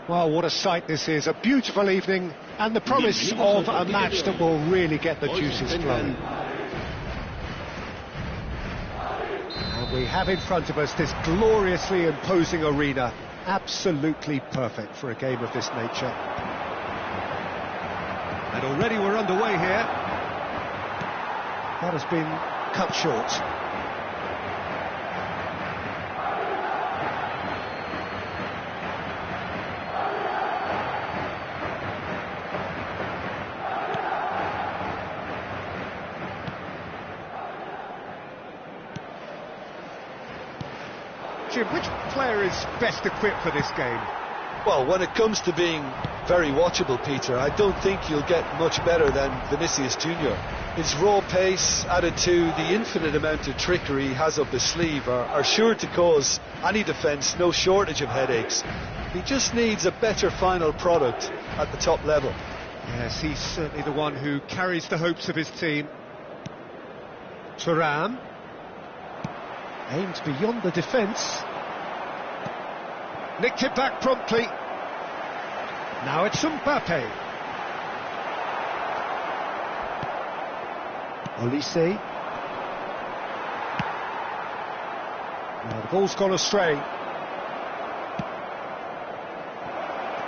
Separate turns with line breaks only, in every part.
Well, what a sight this is, a beautiful evening and the promise of a match that will really get the juices flowing. And we have in front of us this gloriously imposing arena, absolutely perfect for a game of this nature. And already we're underway here. That has been cut short. Jim, which player is best equipped for this game?
Well, when it comes to being very watchable, Peter, I don't think you'll get much better than Vinicius Junior. His raw pace, added to the infinite amount of trickery he has up his sleeve, are sure to cause any defence no shortage of headaches. He just needs a better final product at the top level.
Yes, he's certainly the one who carries the hopes of his team. Thuram aimed beyond the defence. Nicked it back promptly. Now it's Mbappe. Olise. Now the ball's gone astray.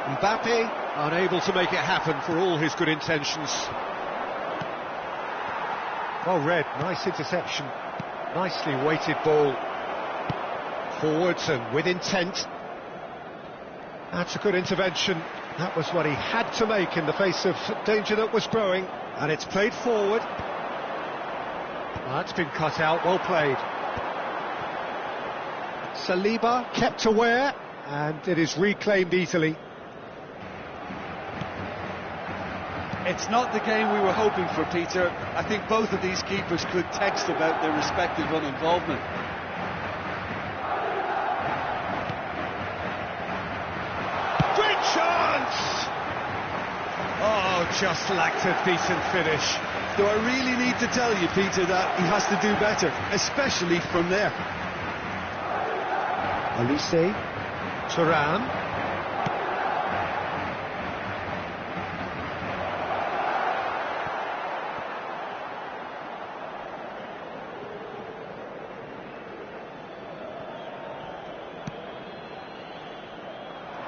Mbappe unable to make it happen for all his good intentions. Well read, nice interception. Nicely weighted ball. Forwards and with intent. That's a good intervention. That was what he had to make in the face of danger that was growing. And it's played forward. That's been cut out, well played. Saliba kept aware, and it is reclaimed easily.
It's not the game we were hoping for, Peter. I think both of these keepers could text about their respective uninvolvement.
Great chance! Oh, just lacked a decent finish.
Do I really need to tell you, Peter, that he has to do better, especially from there?
Olise, Thuram.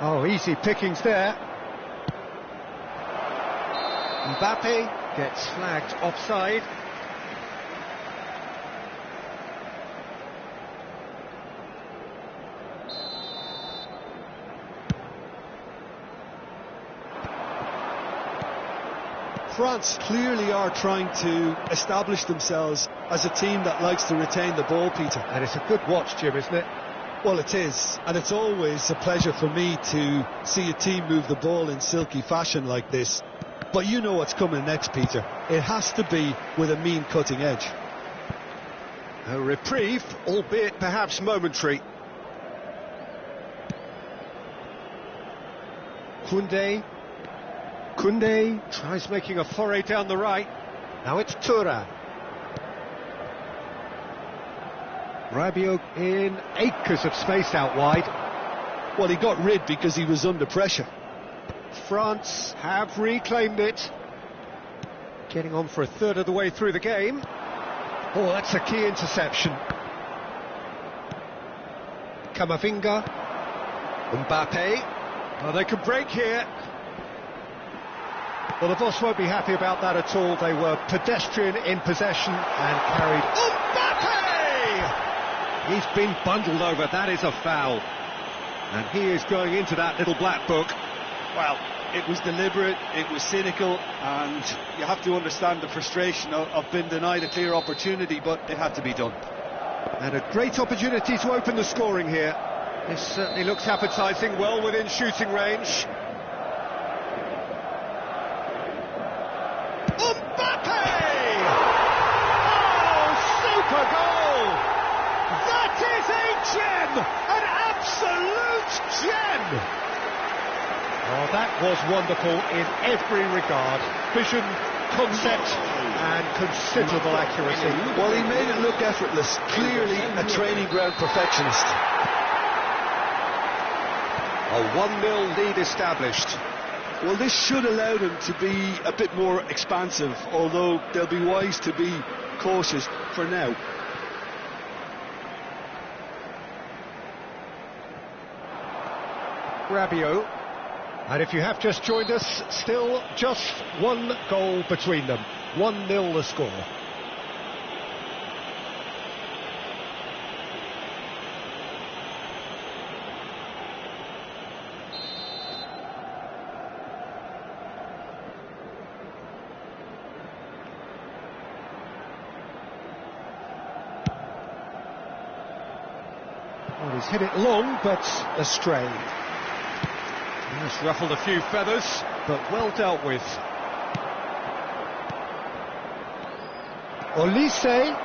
Oh, easy pickings there. Mbappe gets flagged offside.
France clearly are trying to establish themselves as a team that likes to retain the ball, Peter.
And it's a good watch, Jim, isn't it?
Well, it is, and it's always a pleasure for me to see a team move the ball in silky fashion like this. But you know what's coming next, Peter. It has to be with a mean cutting edge.
A reprieve, albeit perhaps momentary. Koundé tries making a foray down the right. Now it's Thuram. Rabiot in acres of space out wide.
Well, he got rid because he was under pressure.
France have reclaimed it. Getting on for a third of the way through the game. Oh, that's a key interception. Camavinga. Mbappe. Oh, they could break here. Well, the boss won't be happy about that at all. They were pedestrian in possession and carried... Mbappe! He's been bundled over, that is a foul. And he is going into that little black book.
Well, it was deliberate, it was cynical, and you have to understand the frustration of being denied a clear opportunity, but it had to be done.
And a great opportunity to open the scoring here. This certainly looks appetising, well within shooting range. Mbappe! Oh, super goal! That is a gem! An absolute gem! Oh, that was wonderful in every regard. Vision, concept, and considerable accuracy.
Well, he made it look effortless. Clearly a training ground perfectionist.
A 1-0 lead established.
Well, this should allow them to be a bit more expansive, although they'll be wise to be cautious for now.
Rabiot. And if you have just joined us, still just one goal between them. 1-0 the score. Well, he's hit it long, but astray. He's ruffled a few feathers, but well dealt with. Olise.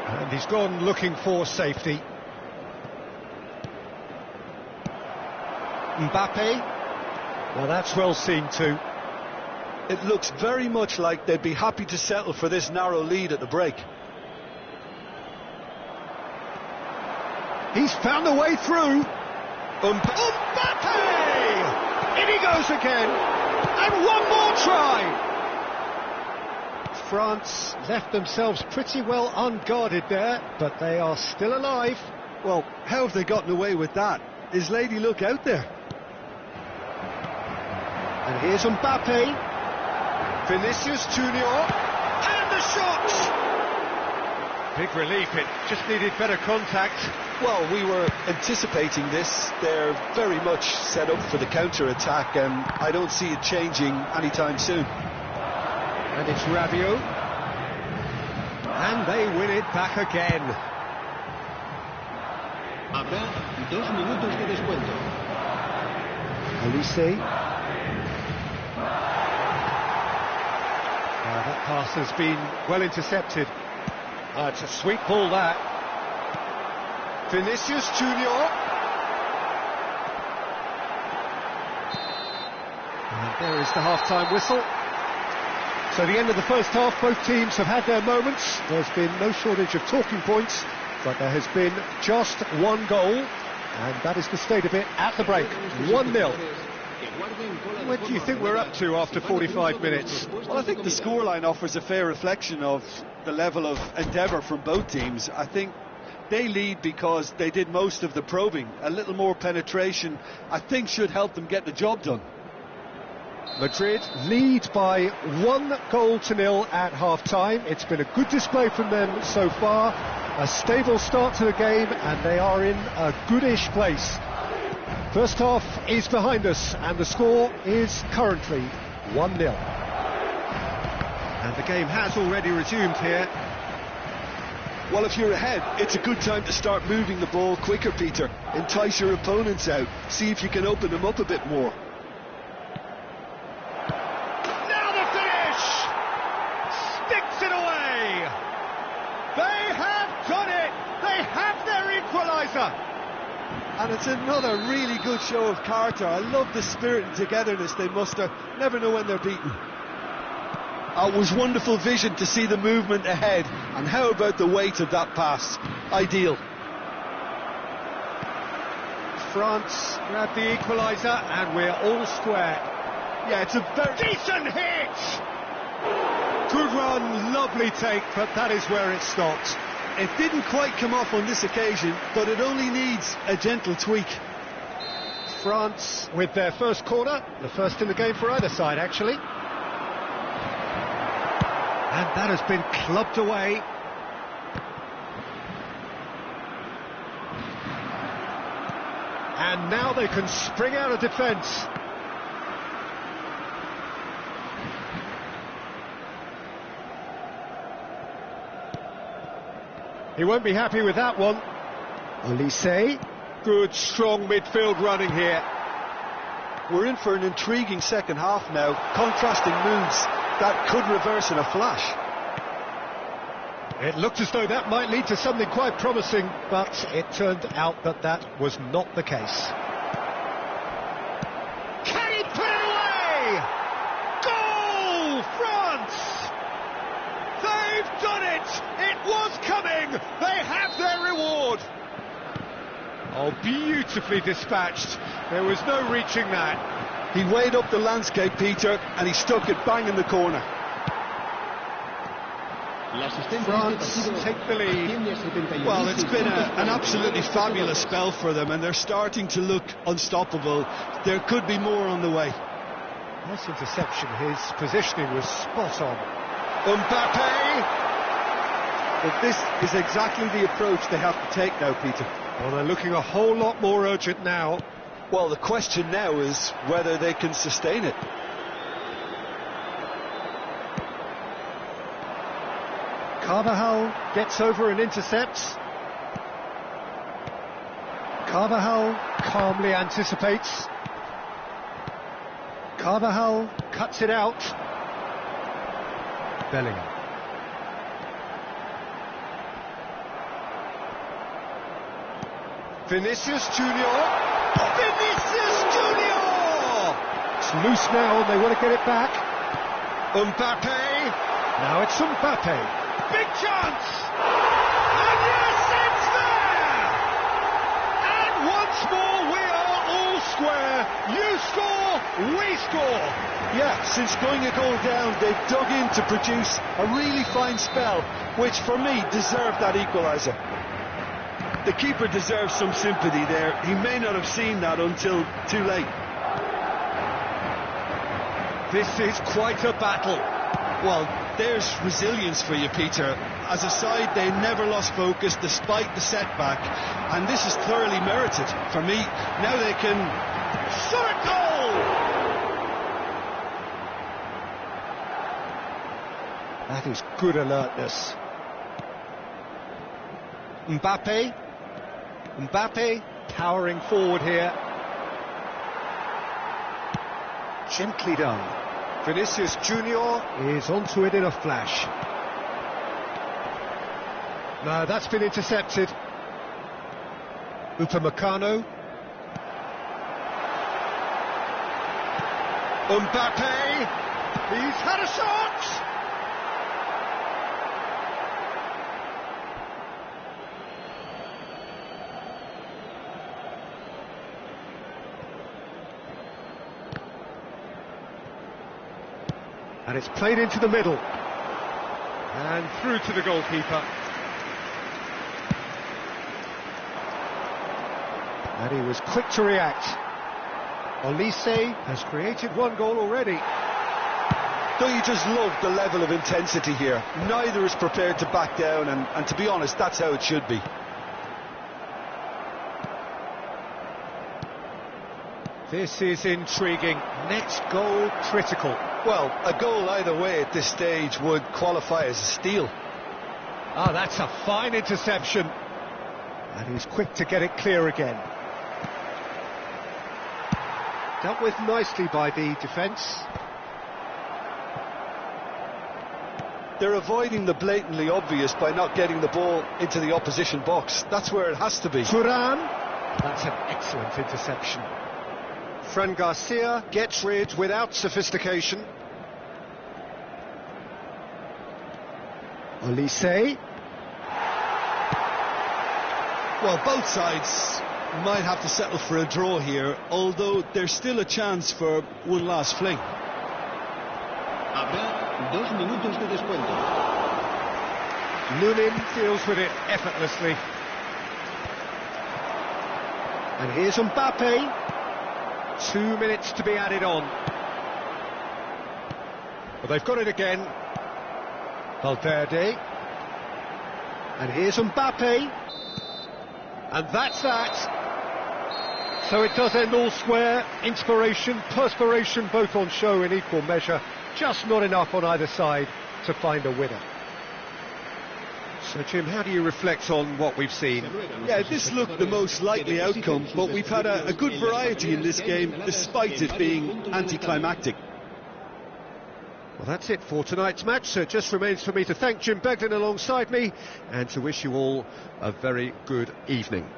And he's gone looking for safety. Mbappe. Well, that's well seen too.
It looks very much like they'd be happy to settle for this narrow lead at the break.
He's found a way through. Mbappe! In he goes again. And one more try. France left themselves pretty well unguarded there, but they are still alive.
Well, how have they gotten away with that? Is Lady Luck out there?
And here's Mbappe. Vinicius Junior. And the shot! Big relief, it just needed better contact.
Well, we were anticipating this. They're very much set up for the counter-attack, and I don't see it changing anytime soon.
And it's Rabiot. And they win it back again.
Habrá 2 minutos de descuento.
Olise. That pass has been well intercepted. It's a sweet ball, that. Vinicius Junior. And there is the half-time whistle. So the end of the first half, both teams have had their moments. There's been no shortage of talking points, but there has been just one goal, and that is the state of it at the break. 1-0. What do you think we're up to after 45 minutes?
Well, I think the scoreline offers a fair reflection of the level of endeavour from both teams. I think they lead because they did most of the probing. A little more penetration, I think, should help them get the job done.
Madrid lead by 1-0 at half-time. It's been a good display from them so far. A stable start to the game, and they are in a goodish place. First half is behind us, and the score is currently 1-0. And the game has already resumed here.
Well, if you're ahead, it's a good time to start moving the ball quicker, Peter. Entice your opponents out. See if you can open them up a bit more.
Now the finish! Sticks it away! They have done it! They have their equaliser!
And it's another really good show of character. I love the spirit and togetherness they muster. Never know when they're beaten. It was wonderful vision to see the movement ahead. And how about the weight of that pass? Ideal.
France grab the equaliser, and we're all square.
Yeah, it's a very
decent hit! Good run, lovely take, but that is where it stopped.
It didn't quite come off on this occasion, but it only needs a gentle tweak.
France with their first corner, the first in the game for either side, actually. And that has been clubbed away. And now they can spring out of defence. He won't be happy with that one. Olise. Good, strong midfield running here.
We're in for an intriguing second half now. Contrasting moves that could reverse in a flash.
It looked as though that might lead to something quite promising, but it turned out that that was not the case. Can he put it away? Goal, France! They've done it! It was coming! They have their reward! Oh, beautifully dispatched. There was no reaching that.
He weighed up the landscape, Peter, and he stuck it bang in the corner.
France take the lead.
Well, it's been an absolutely fabulous spell for them, and they're starting to look unstoppable. There could be more on the way.
Nice interception. His positioning was spot on. Mbappe!
But this is exactly the approach they have to take now, Peter.
Well, they're looking a whole lot more urgent now.
Well, the question now is whether they can sustain it.
Carvajal gets over and intercepts. Carvajal calmly anticipates. Carvajal cuts it out. Bellingham. Vinicius Junior. Vinicius Junior! It's loose now and they want to get it back. Mbappe. Now it's Mbappe. Big chance! And yes, it's there! And once more we are all square. You score, we score.
Yeah, since going a goal down, they've dug in to produce a really fine spell, which for me deserved that equaliser. The keeper deserves some sympathy there. He may not have seen that until too late.
This is quite a battle.
Well, there's resilience for you, Peter. As a side, they never lost focus despite the setback, and this is thoroughly merited. For me, now they can shot a goal!
That is good alertness. Mbappe. Mbappe powering forward here. Gently done. Vinicius Junior is onto it in a flash. No, that's been intercepted. Upamecano. Mbappe. He's had a shot. And it's played into the middle. And through to the goalkeeper. And he was quick to react. Olise has created one goal already.
Don't you just love the level of intensity here? Neither is prepared to back down, and to be honest, that's how it should be.
This is intriguing. Next goal critical.
Well, a goal either way at this stage would qualify as a steal.
Ah, that's a fine interception. And he's quick to get it clear again. Dealt with nicely by the defence.
They're avoiding the blatantly obvious by not getting the ball into the opposition box. That's where it has to be.
Turan. That's an excellent interception. Fran Garcia gets rid without sophistication. Olise.
Well, both sides might have to settle for a draw here, although there's still a chance for one last fling.
Habrá 2 minutos de descuento.
Lunin deals with it effortlessly. And here's Mbappe. 2 minutes to be added on. But they've got it again. Valverde. And here's Mbappe. And that's that. So it does end all square. Inspiration, perspiration, both on show in equal measure. Just not enough on either side to find a winner. So, Jim, how do you reflect on what we've seen?
Yeah, this looked the most likely outcome, but we've had a good variety in this game, despite it being anticlimactic.
Well, that's it for tonight's match, so it just remains for me to thank Jim Beglin alongside me and to wish you all a very good evening.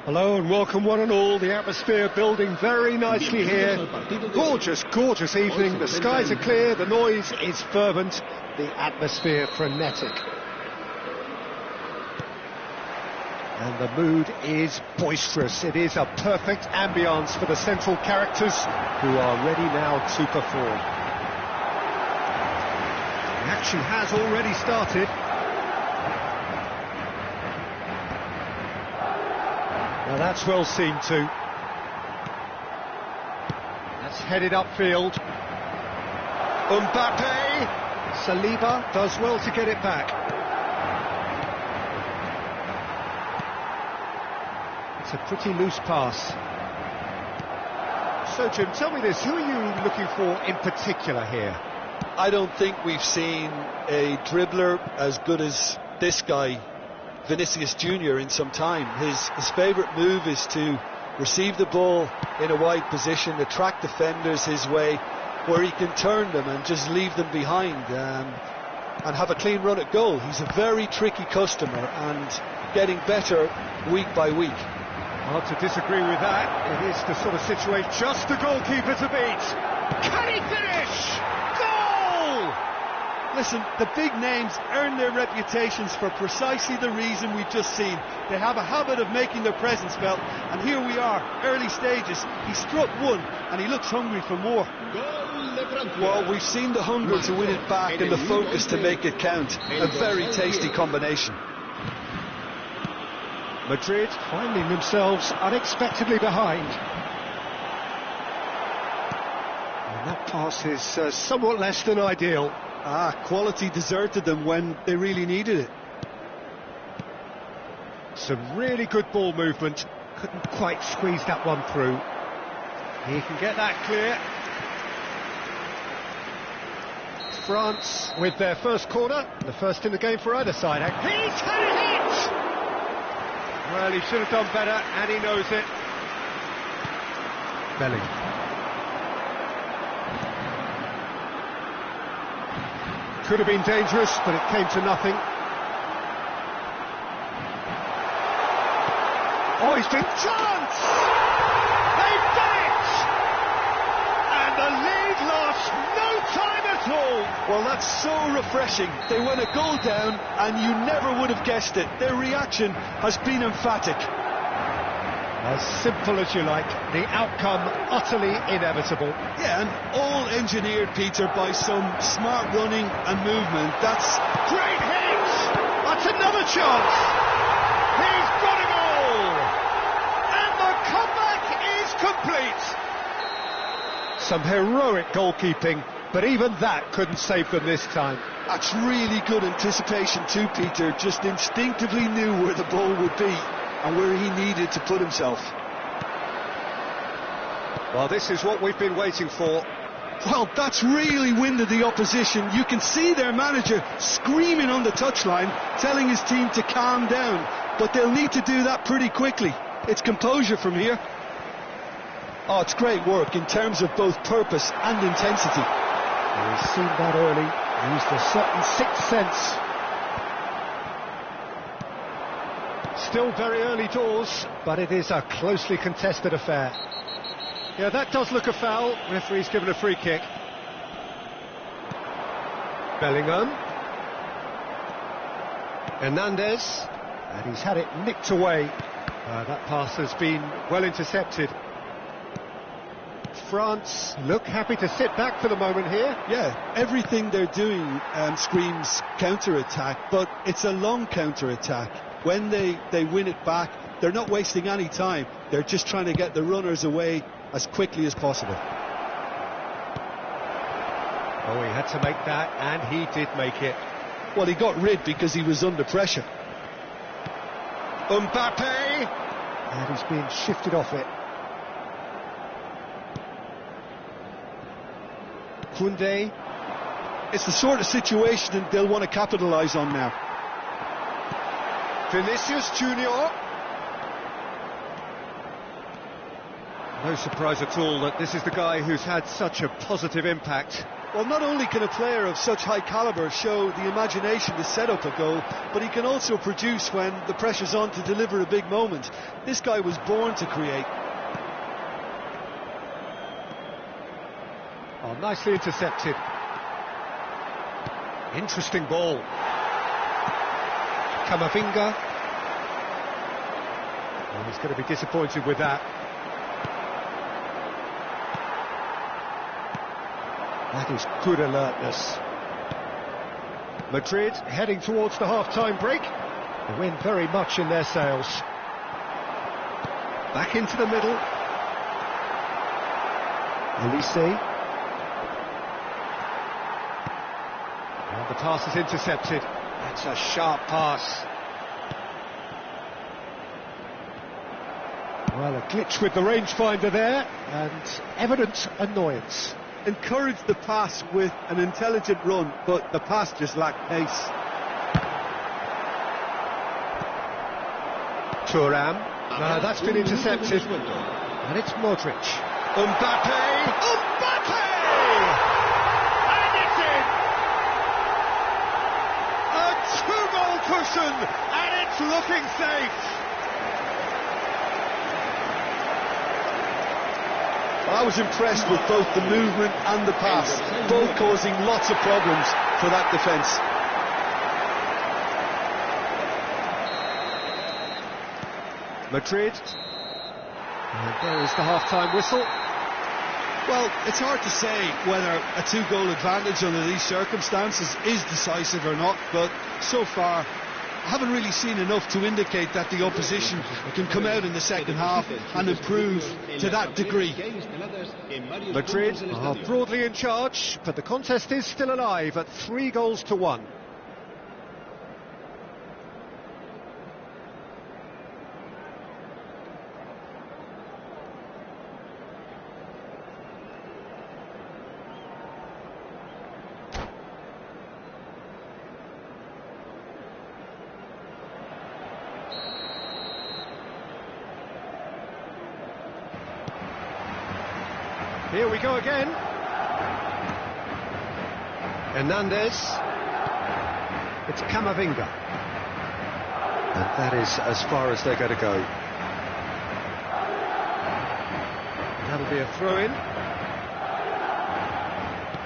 Hello and welcome one and all. The atmosphere building very nicely here. Gorgeous, gorgeous evening. The skies are clear, the noise is fervent, the atmosphere frenetic. And the mood is boisterous. It is a perfect ambience for the central characters who are ready now to perform. The action has already started. Now that's well seen too. That's headed upfield. Mbappe! Saliba does well to get it back. It's a pretty loose pass. So Jim, tell me this, who are you looking for in particular here?
I don't think we've seen a dribbler as good as this guy, Vinicius Junior, in some time. His favourite move is to receive the ball in a wide position, attract defenders his way, where he can turn them and just leave them behind and have a clean run at goal. He's a very tricky customer and getting better week by week.
Hard to disagree with that. It is the sort of situation just the goalkeeper to beat. Can he finish? Goal!
Listen, the big names earn their reputations for precisely the reason we've just seen. They have a habit of making their presence felt, and here we are, early stages. He struck one, and he looks hungry for more.
Well, we've seen the hunger to win it back and the focus to make it count. A very tasty combination.
Madrid finding themselves unexpectedly behind. And that pass is somewhat less than ideal.
Quality deserted them when they really needed it.
Some really good ball movement. Couldn't quite squeeze that one through. He can get that clear. France with their first corner. The first in the game for either side. He's had a hit! Well, he should have done better, and he knows it. Belling. Could have been dangerous, but it came to nothing. Oh, he's been chance! They've done it! And the lead lasts no time at all.
Well, that's so refreshing. They went a goal down, and you never would have guessed it. Their reaction has been emphatic.
As simple as you like, the outcome utterly inevitable.
Yeah, and all engineered, Peter, by some smart running and movement. That's
great hit! That's another chance! He's got a goal! And the comeback is complete! Some heroic goalkeeping, but even that couldn't save them this time.
That's really good anticipation too, Peter. Just instinctively knew where the ball would be and where he needed to put himself.
Well, this is what we've been waiting for.
Well, that's really winded the opposition. You can see their manager screaming on the touchline, telling his team to calm down. But they'll need to do that pretty quickly. It's composure from here.
Oh, it's great work in terms of both purpose and intensity.
He's seen that early, used a certain sixth sense. Still very early doors, but it is a closely contested affair. Yeah, that does look a foul. Referee's given a free kick. Bellingham. Hernandez. And he's had it nicked away. That pass has been well intercepted. France look happy to sit back for the moment here.
Yeah, everything they're doing screams counter-attack, but it's a long counter-attack. When they win it back, they're not wasting any time. They're just trying to get the runners away as quickly as possible.
Oh, he had to make that, and he did make it.
Well, he got rid because he was under pressure.
Mbappe! And he's being shifted off it. Koundé.
It's the sort of situation that they'll want to capitalise on now.
Vinicius Junior. No surprise at all that this is the guy who's had such a positive impact
Well, not only can a player of such high calibre show the imagination to set up a goal, but he can also produce when the pressure's on to deliver a big moment. This guy was born to create.
Oh, nicely intercepted. Interesting ball. Camavinga. Oh, he's going to be disappointed with that. That is good alertness. Madrid heading towards the half-time break. The wind very much in their sails. Back into the middle. Elise. And the pass is intercepted. That's a sharp pass. Well, a glitch with the rangefinder there, and evident annoyance.
Encouraged the pass with an intelligent run, but the pass just lacked pace.
Thuram. No, that's been intercepted. And it's Modric. Mbappe! Mbappe! And it's in! A two-goal cushion, and it's looking safe.
I was impressed with both the movement and the pass, both causing lots of problems for that defence.
Madrid. And there is the half-time whistle.
Well, it's hard to say whether a two-goal advantage under these circumstances is decisive or not, but so far I haven't really seen enough to indicate that the opposition can come out in the second half and improve to that degree.
Madrid are broadly in charge, but the contest is still alive at 3-1. Here we go again. Hernandez. It's Camavinga. And that is as far as they're going to go. That'll be a throw-in.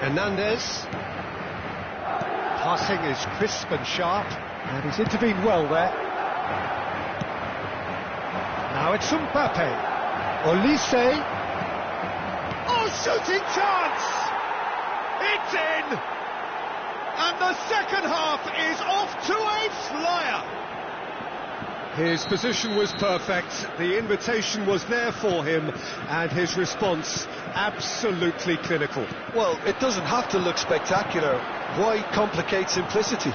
Hernandez. Passing is crisp and sharp, and he's intervened well there. Now it's Mbappe. Olise. Shooting chance! It's in! And the second half is off to a flyer! His position was perfect, the invitation was there for him, and his response absolutely clinical.
Well, it doesn't have to look spectacular. Why complicate simplicity?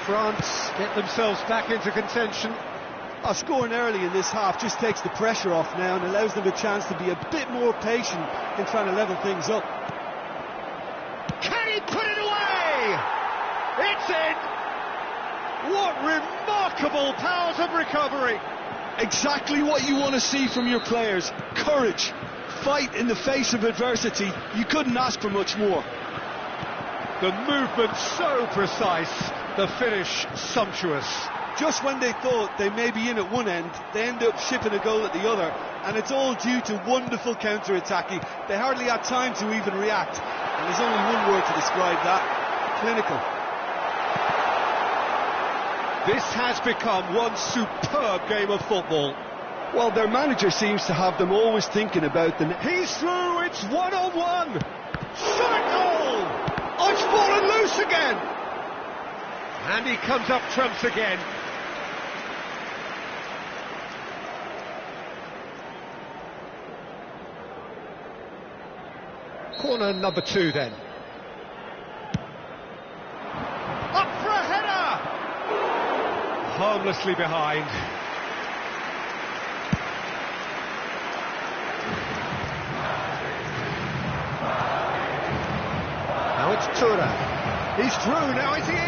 France get themselves back into contention.
Scoring early in this half just takes the pressure off now and allows them a chance to be a bit more patient in trying to level things up.
Can he put it away? It's in! What remarkable powers of recovery!
Exactly what you want to see from your players. Courage. Fight in the face of adversity. You couldn't ask for much more.
The movement so precise, the finish sumptuous.
Just when they thought they may be in at one end, they end up shipping a goal at the other, and it's all due to wonderful counter-attacking. They hardly had time to even react, and there's only one word to describe that: clinical.
This has become one superb game of football.
Well, their manager seems to have them always thinking about the...
He's through, it's one-on-one! Shot goal! Oh, it's fallen loose again! And he comes up trumps again. Corner number 2 then. Up for a header! Harmlessly behind. Now it's Thuram. He's through, now is he in?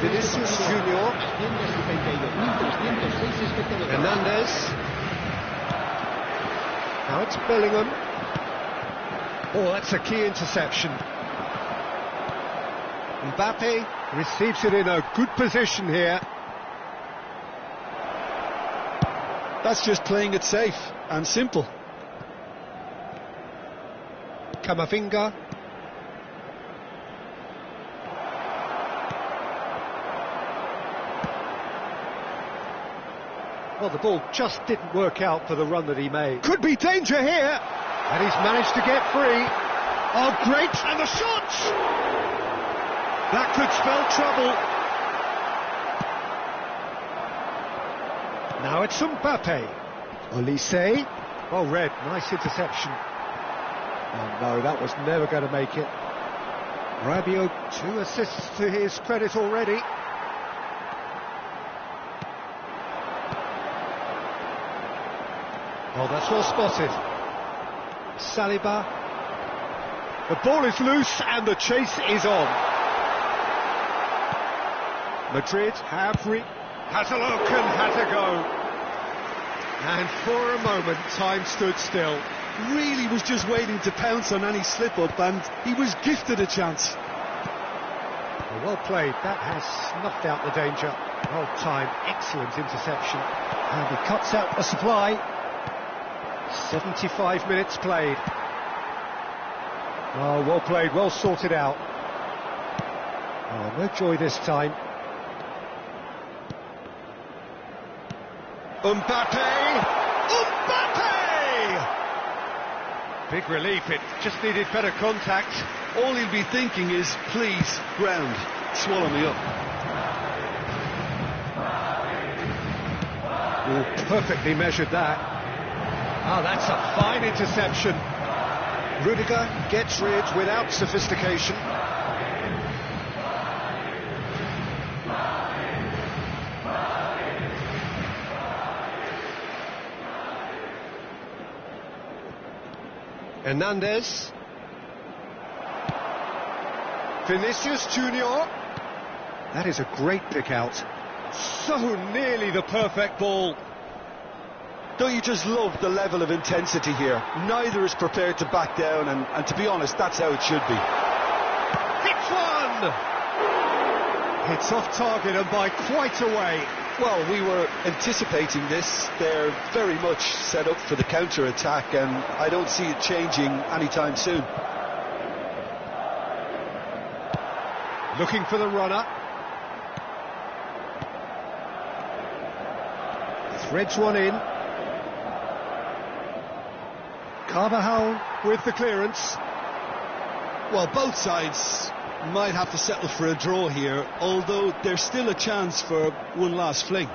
Vinicius Junior. Hernandez. Now it's Bellingham. Oh, that's a key interception. Mbappe receives it in a good position here.
That's just playing it safe and simple.
Camavinga. Well, the ball just didn't work out for the run that he made. Could be danger here. And he's managed to get free. Oh, great. And the shot! That could spell trouble. Now it's Mbappe. Olise. Oh, red. Nice interception. Oh, no, that was never going to make it. Rabiot, 2 assists to his credit already. Oh, that's well spotted. Saliba. The ball is loose and the chase is on. Madrid has a look and has a go. And for a moment, time stood still.
Really was just waiting to pounce on any slip-up, and he was gifted a chance.
Well played. That has snuffed out the danger. Well timed, excellent interception. And he cuts out the supply. 75 minutes played. Oh, well played, well sorted out. Oh, no joy this time. Mbappe! Big relief, it just needed better contact.
All he'll be thinking is, please, ground, swallow me up.
Oh, perfectly measured that. Oh, that's a fine interception. Rudiger gets rid without sophistication. Hernandez. Vinicius Junior. That is a great pick out. So nearly the perfect ball.
Don't you just love the level of intensity here? Neither is prepared to back down, and to be honest, that's how it should be.
Hits one! It's off target and by quite a way.
Well, we were anticipating this. They're very much set up for the counter-attack, and I don't see it changing anytime soon.
Looking for the runner. Threads one in. Carvajal with the clearance.
Well, both sides might have to settle for a draw here, although there's still a chance for one last fling.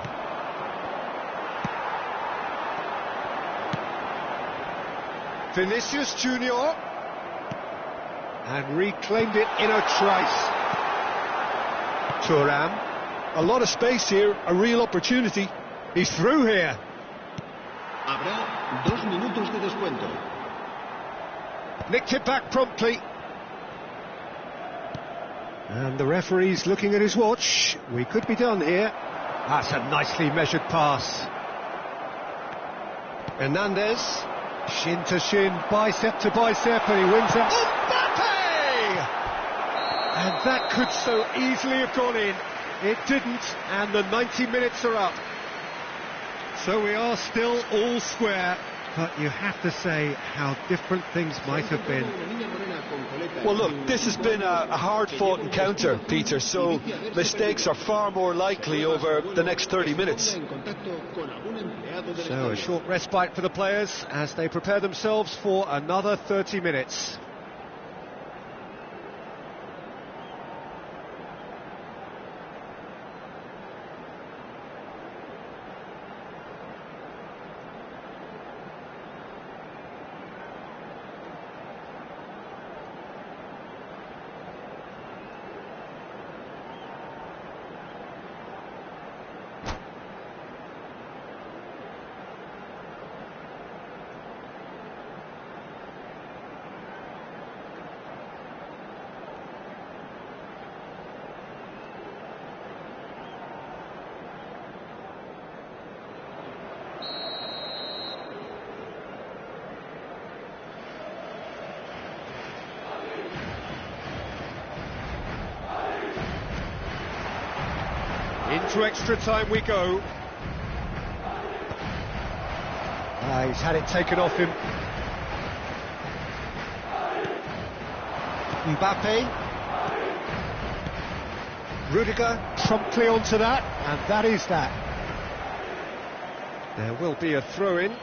Vinicius Junior. And reclaimed it in a trice. Thuram.
A lot of space here, a real opportunity.
He's through here.
Habrá 2 minutos de descuento.
Nicked it back promptly. And the referee's looking at his watch. We could be done here. That's a nicely measured pass. Hernandez. Shin to shin, bicep to bicep, and he wins it. Mbappe! And that could so easily have gone in. It didn't, and the 90 minutes are up. So we are still all square, but you have to say how different things might have been.
Well, look, this has been a hard-fought encounter, Peter, so mistakes are far more likely over the next 30 minutes.
So a short respite for the players as they prepare themselves for another 30 minutes. into extra time we go. He's had it taken off him. Mbappe. Rudiger promptly onto that, and that is that. There will be a throw-in.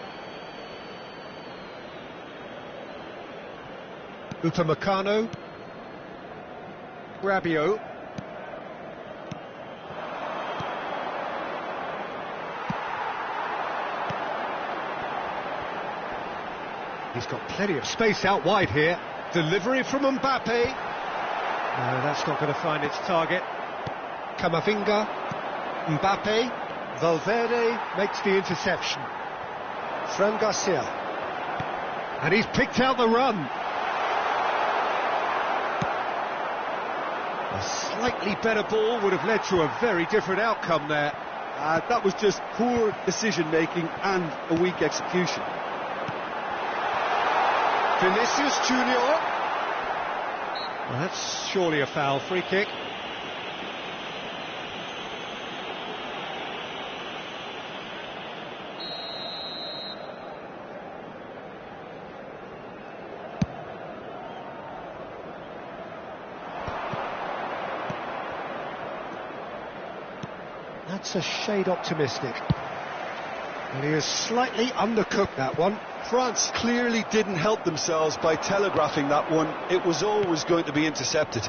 Upamecano. Rabiot. He's got plenty of space out wide here. Delivery from Mbappe. No, that's not going to find its target. Camavinga. Mbappe. Valverde makes the interception. Fran Garcia. And he's picked out the run. A slightly better ball would have led to a very different outcome there.
That was just poor decision-making and a weak execution.
Vinicius Junior. Well, that's surely a foul. Free kick. That's a shade optimistic. And he has slightly undercooked that one.
France clearly didn't help themselves by telegraphing that one. It was always going to be intercepted.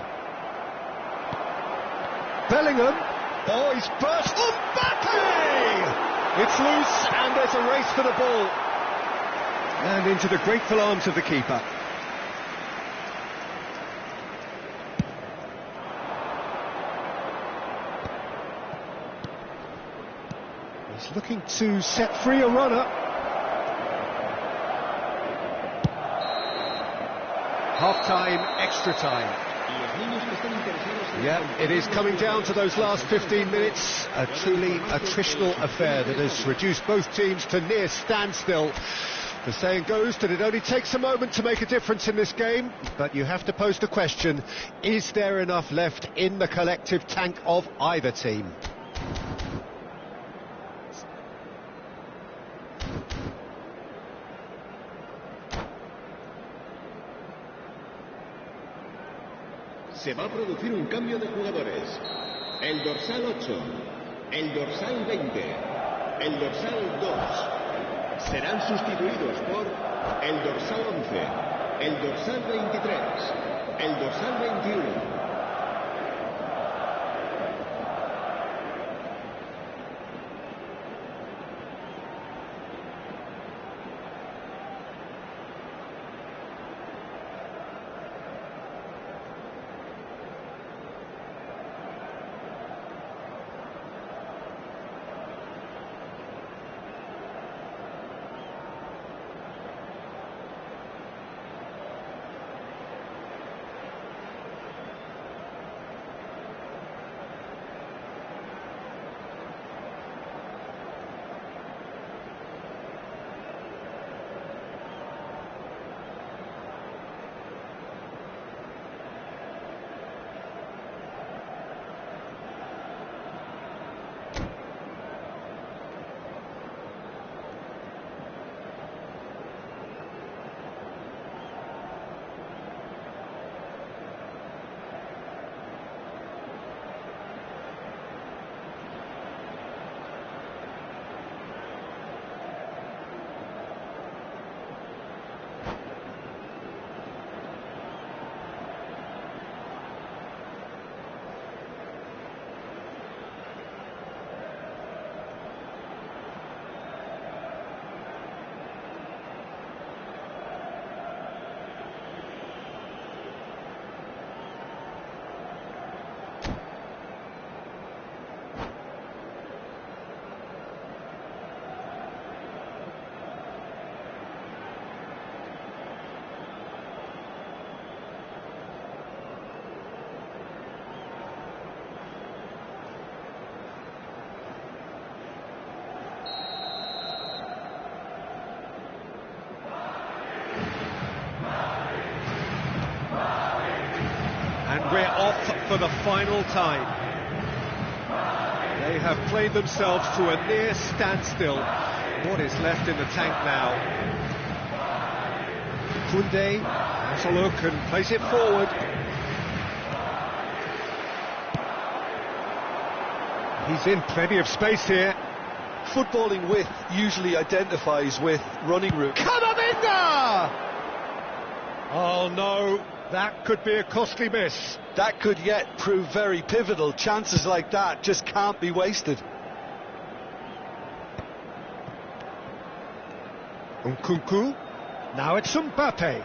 Bellingham. Oh, he's burst. Mbappe! It's loose, and there's a race for the ball. And into the grateful arms of the keeper. He's looking to set free a runner. Half-time, extra time. Yeah, it is coming down to those last 15 minutes. A truly attritional affair that has reduced both teams to near standstill. The saying goes that it only takes a moment to make a difference in this game, but you have to pose the question, is there enough left in the collective tank of either team?
Se va a producir un cambio de jugadores. El dorsal 8, el dorsal 20, el dorsal 2 serán sustituidos por el dorsal 11, el dorsal 23, el dorsal 21.
And we're off for the final time. They have played themselves to a near standstill. What is left in the tank now? Koundé has a look and plays it forward. He's in plenty of space here.
Footballing width usually identifies with running route.
Camavinga! Oh no, that could be a costly miss.
That could yet prove very pivotal. Chances like that just can't be wasted.
Nkunku, now it's Mbappe.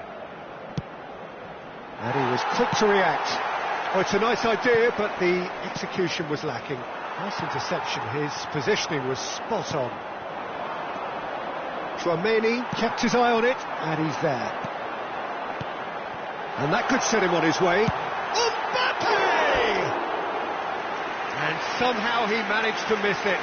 And he was quick to react. Oh, it's a nice idea, but the execution was lacking. Nice interception, his positioning was spot on. Chouameni kept his eye on it, and he's there. And that could set him on his way. Mbappe! And somehow he managed to miss it.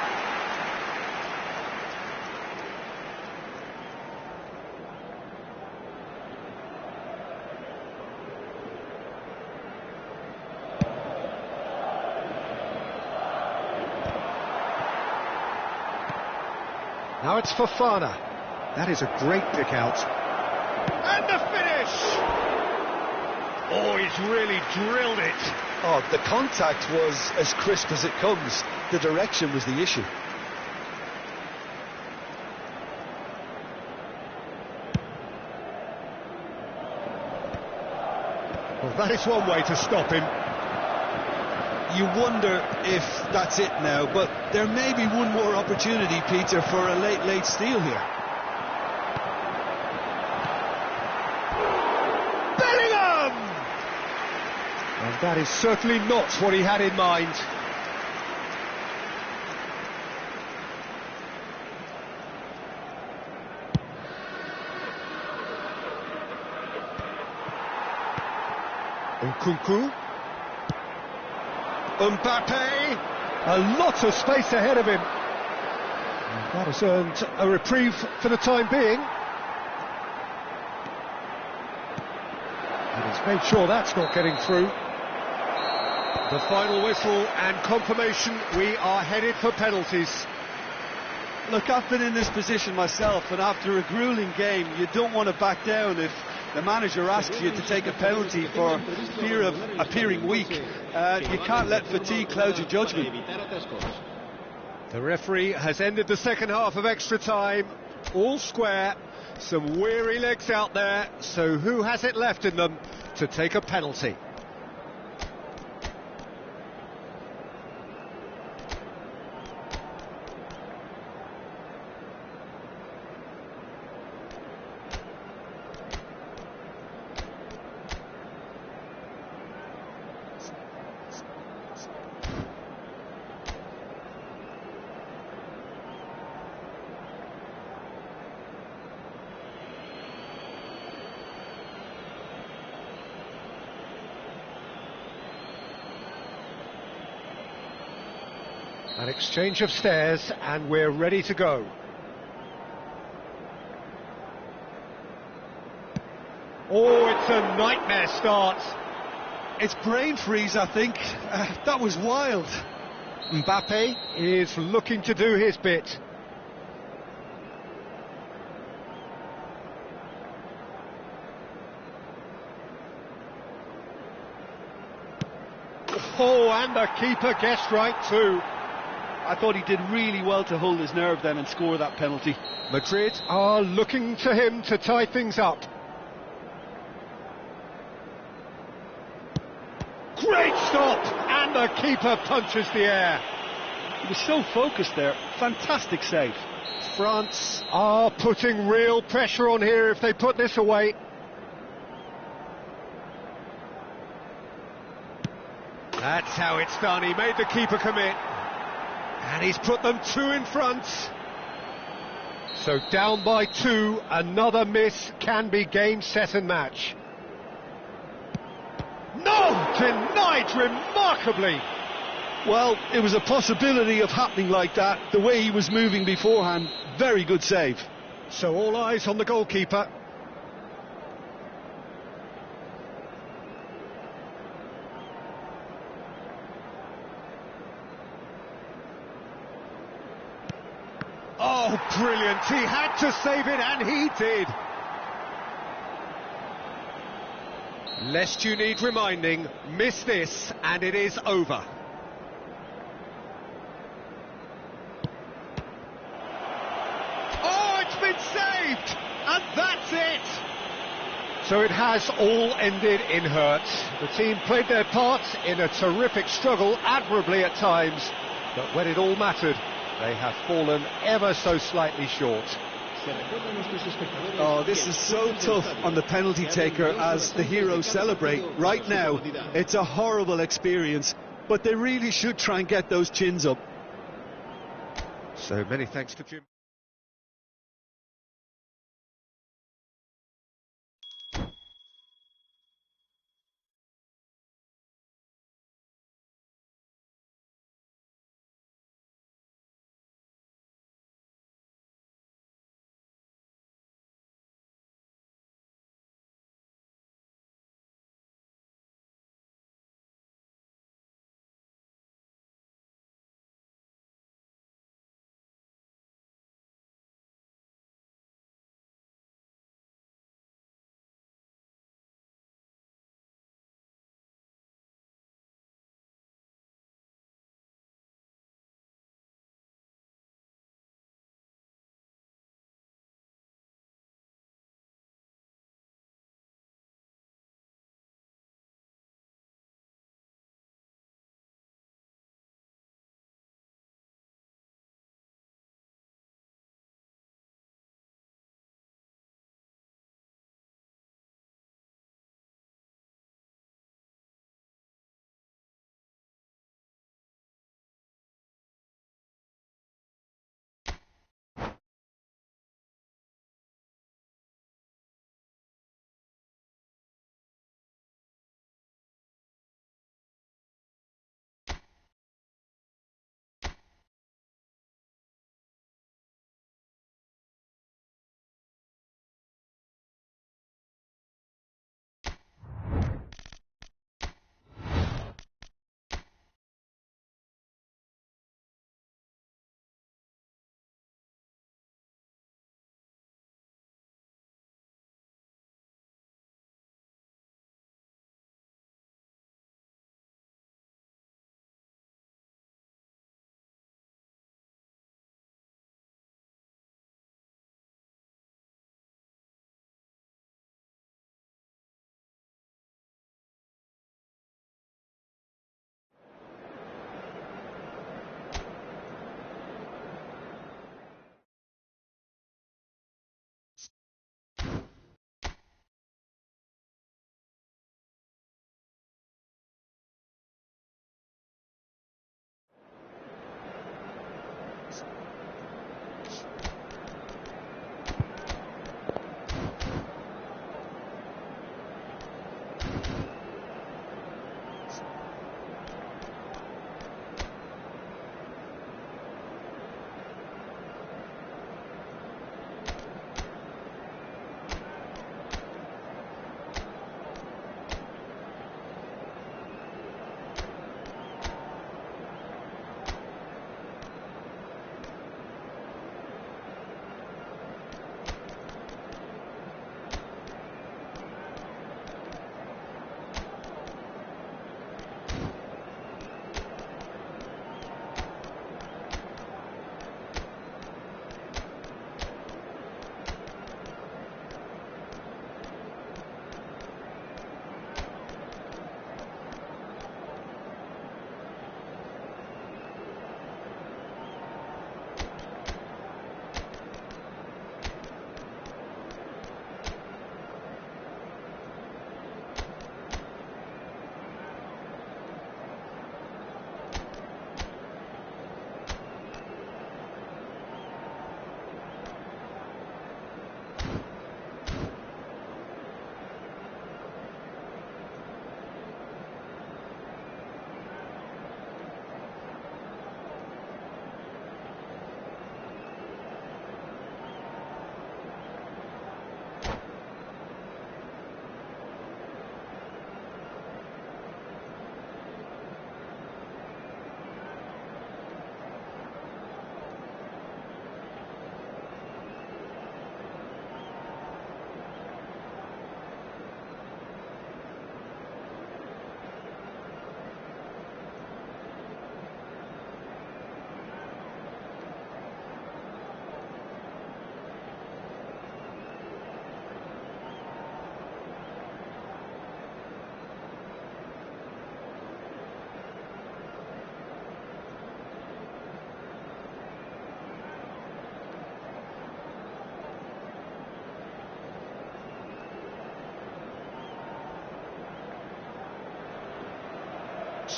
Now it's Fofana. That is a great pick out. And the finish! Oh, he's really drilled it.
Oh, the contact was as crisp as it comes. The direction was the issue.
Well, that is one way to stop him.
You wonder if that's it now, but there may be one more opportunity, Peter, for a late steal here.
Bellingham! And that is certainly not what he had in mind. Nkunku. Mbappe, a lot of space ahead of him. And that has earned a reprieve for the time being. And he's made sure that's not getting through. The final whistle and confirmation, we are headed for penalties.
Look, I've been in this position myself, and after a gruelling game, you don't want to back down if the manager asks you to take a penalty for fear of appearing weak. You can't let fatigue cloud your judgment.
The referee has ended the second half of extra time. All square. Some weary legs out there. So who has it left in them to take a penalty? An exchange of stares, and we're ready to go. Oh, it's a nightmare start.
It's brain freeze, I think. That was wild.
Mbappe is looking to do his bit. Oh, and the keeper guessed right too.
I thought he did really well to hold his nerve then and score that penalty.
Madrid are looking to him to tie things up. Great stop! And the keeper punches the air.
He was so focused there. Fantastic save.
France are putting real pressure on here if they put this away. That's how it's done. He made the keeper commit. And he's put them two in front. So down by two, another miss can be game, set and match. No! Denied remarkably!
Well, it was a possibility of happening like that. The way he was moving beforehand, very good save.
So all eyes on the goalkeeper. Brilliant, he had to save it, and he did. Lest you need reminding, miss this, and it is over. Oh, it's been saved, and that's it. So it has all ended in hurt. The team played their part in a terrific struggle, admirably at times, but when it all mattered, they have fallen ever so slightly short.
Oh, this is so tough on the penalty taker as the heroes celebrate. Right now, it's a horrible experience, but they really should try and get those chins up.
So many thanks to Jim.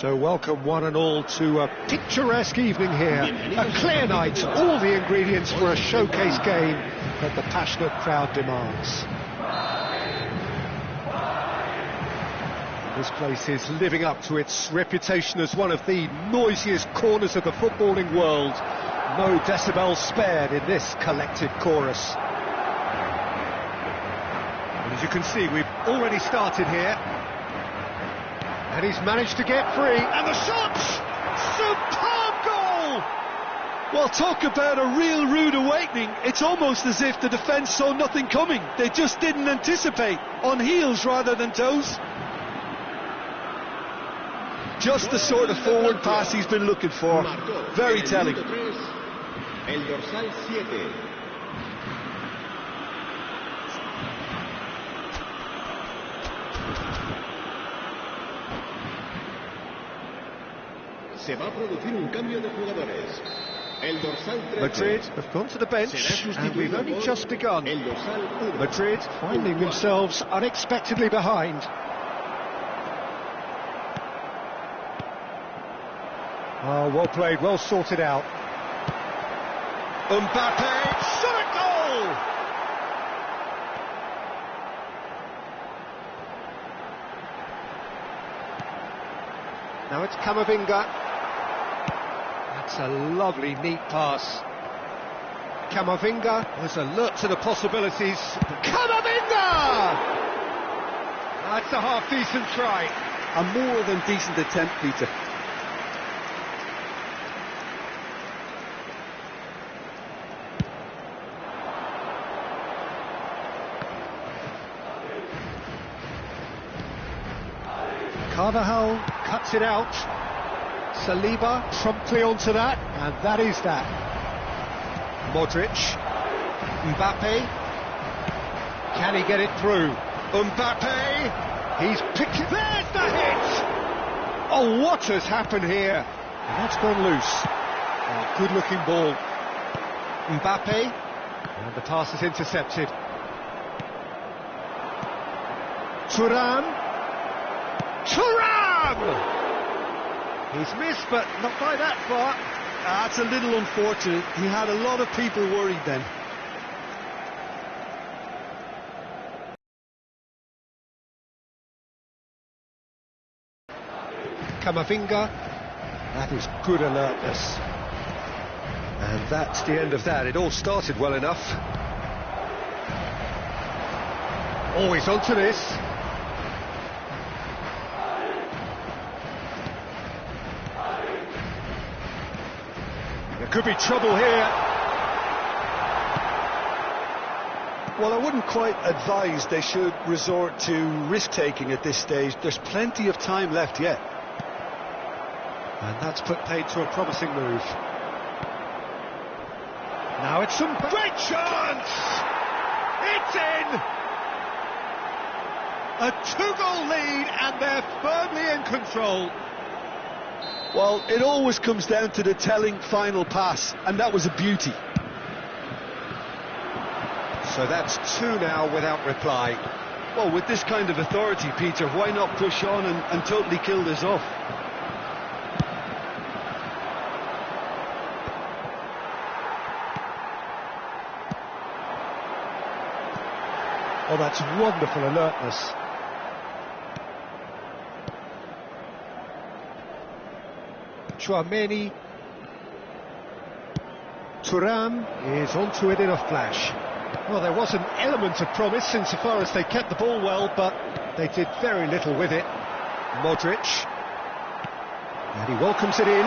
So welcome one and all to a picturesque evening here, a clear night, all the ingredients for a showcase game that the passionate crowd demands. This place is living up to its reputation as one of the noisiest corners of the footballing world. No decibels spared in this collective chorus. And as you can see, we've already started here. And he's managed to get free, and the shot! Superb goal!
Well, talk about a real rude awakening. It's almost as if the defence saw nothing coming. They just didn't anticipate, on heels rather than toes. Just the sort of forward pass he's been looking for. Very telling.
El dorsal 7. Se va a producir un cambio de jugadores. El dorsal 13.
Madrid have gone to the bench, and we've only just begun.
El dorsal 1.
Madrid finding themselves unexpectedly behind. Oh, well played, well sorted out. Mbappe, shot a goal! Now it's Camavinga. That's a lovely, neat pass. Camavinga was alert to the possibilities. Camavinga! That's a half-decent try.
A more than decent attempt, Peter.
Carvajal cuts it out. Saliba promptly onto that, and that is that. Modric. Mbappe. Can he get it through? Mbappe. He's picked it. There's the hit! Oh, what has happened here? And that's gone loose. Oh, good-looking ball. Mbappe. And the pass is intercepted. Thuram. He's missed, but not by that far.
That's a little unfortunate. He had a lot of people worried then.
Camavinga. That is good alertness. And that's the end of that. It all started well enough. Always onto this. There could be trouble here.
Well, I wouldn't quite advise they should resort to risk-taking at this stage. There's plenty of time left yet.
And that's put paid to a promising move. Now it's some great chance! It's in! A 2-goal lead, and they're firmly in control.
Well, it always comes down to the telling final pass, and that was a beauty.
So that's 2 now without reply.
Well, with this kind of authority, Peter, why not push on and totally kill this off?
Oh, that's wonderful alertness. Chouameni. Thuram is onto it in a flash. Well, there was an element of promise insofar as they kept the ball well, but they did very little with it. Modric. And he welcomes it in.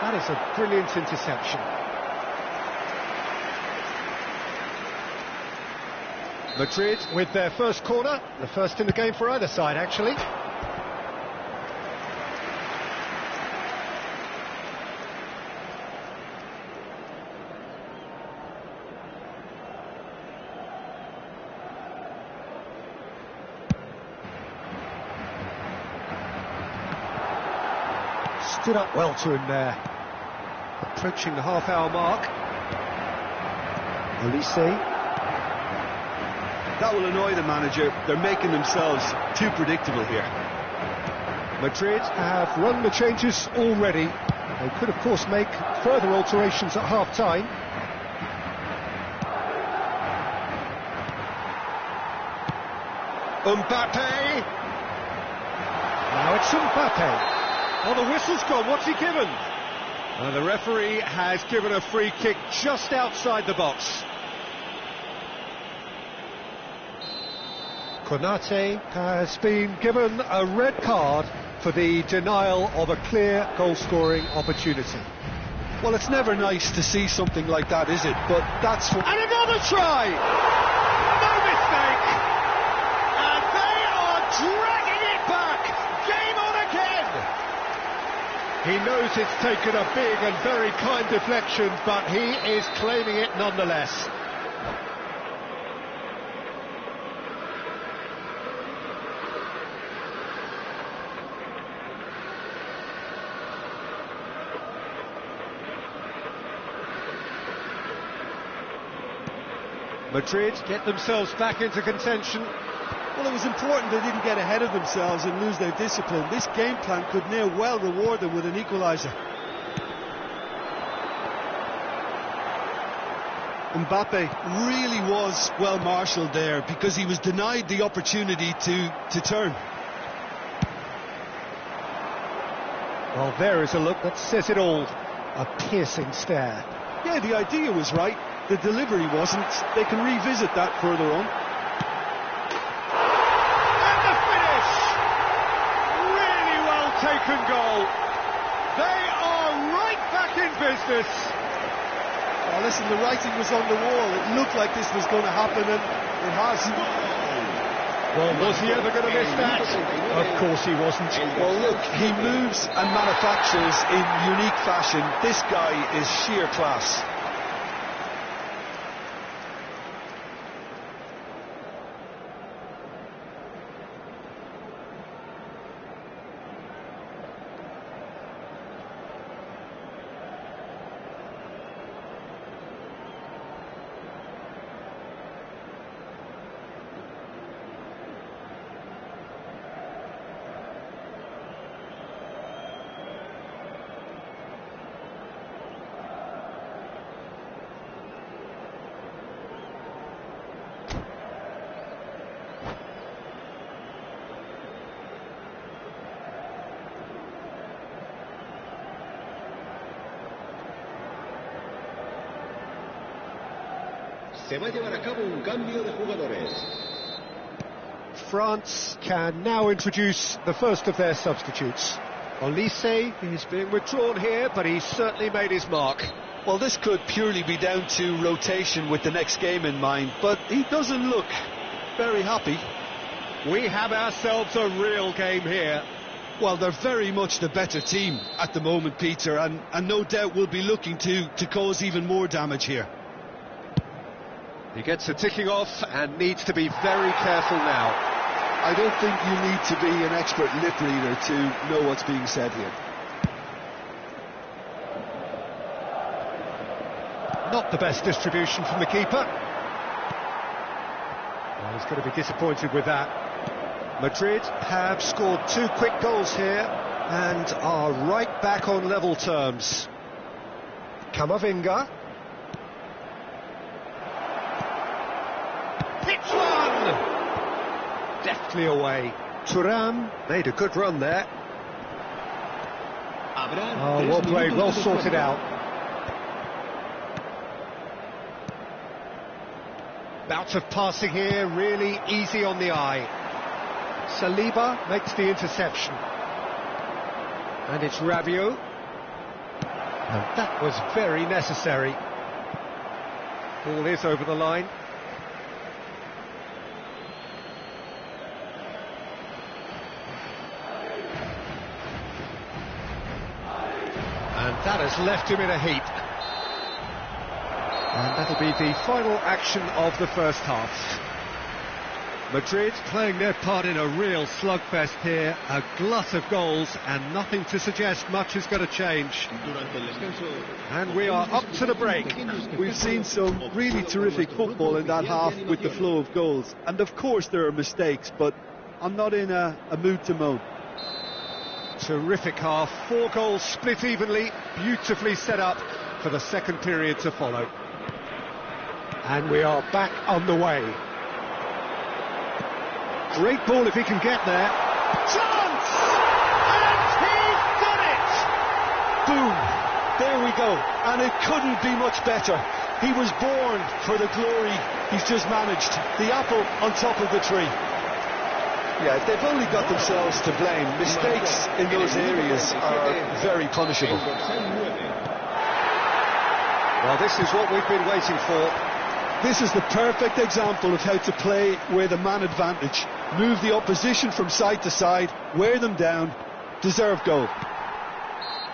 That is a brilliant interception. Madrid with their first corner, the first in the game for either side, actually. Stood up well to him there. Approaching the half-hour mark. Olise.
That will annoy the manager. They're making themselves too predictable here.
Madrid have run the changes already. They could, of course, make further alterations at half-time. Mbappe. Now it's Mbappe. Oh, the whistle's gone. What's he given? And the referee has given a free kick just outside the box. Konate has been given a red card for the denial of a clear goal-scoring opportunity.
Well, it's never nice to see something like that, is it? But that's what...
And another try! No mistake! And they are dragging it back! Game on again! He knows it's taken a big and very kind deflection, but he is claiming it nonetheless. Madrid get themselves back into contention.
Well, it was important they didn't get ahead of themselves and lose their discipline. This game plan could now well reward them with an equaliser. Mbappe really was well marshalled there because he was denied the opportunity to turn.
Well, there is a look that says it all. A piercing stare.
Yeah, the idea was right. The delivery wasn't. They can revisit that further on.
And the finish! Really well taken goal. They are right back in business.
Oh, listen, the writing was on the wall. It looked like this was going to happen, and it has.
Well, was he ever going to miss that? Of course he wasn't.
Well, look, he moves and manufactures in unique fashion. This guy is sheer class.
Se va a llevar a cabo un cambio de jugadores.
France can now introduce the first of their substitutes. Olise is being withdrawn here, but he's certainly made his mark.
Well, this could purely be down to rotation with the next game in mind, but he doesn't look very happy.
We have ourselves a real game here.
Well, they're very much the better team at the moment, Peter, and no doubt will be looking to cause even more damage here.
He gets a ticking off and needs to be very careful now.
I don't think you need to be an expert lip reader to know what's being said here.
Not the best distribution from the keeper. Well, he's going to be disappointed with that. Madrid have scored 2 quick goals here and are right back on level terms. Camavinga. Hits one! Deftly away. Thuram made a good run there. Oh, well played, well sorted out. Bouts of passing here, really easy on the eye. Saliba makes the interception. And it's Rabiot. And that was very necessary. Ball is over the line. And that has left him in a heap. And that'll be the final action of the first half. Madrid playing their part in a real slugfest here, a glut of goals, and nothing to suggest much is going to change. And we are up to the break.
We've seen some really terrific football in that half with the flow of goals. And of course there are mistakes, but I'm not in a mood to moan.
Terrific half, 4 goals split evenly, beautifully set up for the second period to follow. And we are back on the way. Great ball if he can get there. Chance! And he's done it!
Boom! There we go. And it couldn't be much better. He was born for the glory he's just managed. The apple on top of the tree.
Yeah, they've only got themselves to blame. Mistakes in those areas are very punishable.
Well, this is what we've been waiting for.
This is the perfect example of how to play with a man advantage. Move the opposition from side to side, wear them down, deserve goal.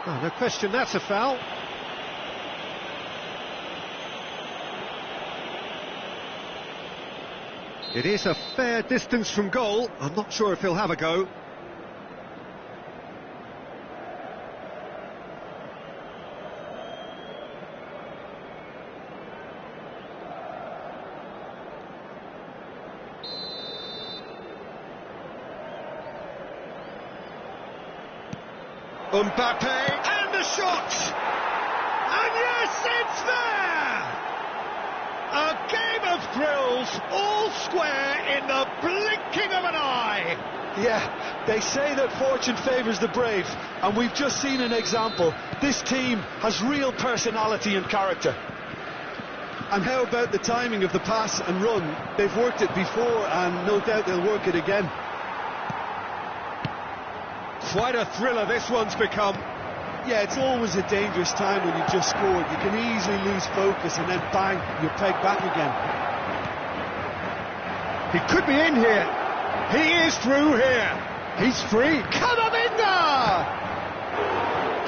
Oh, no question, that's a foul. It is a fair distance from goal. I'm not sure if he'll have a go. Mbappe, and the shot! And yes, it's there! A game of thrills, all square in the blinking of an eye!
Yeah, they say that fortune favours the brave, and we've just seen an example. This team has real personality and character. And how about the timing of the pass and run? They've worked it before, and no doubt they'll work it again.
Quite a thriller this one's become.
Yeah, it's always a dangerous time when you've just scored. You can easily lose focus and then bang, you're pegged back again.
He could be in here. He is through here. He's free. Camavinga!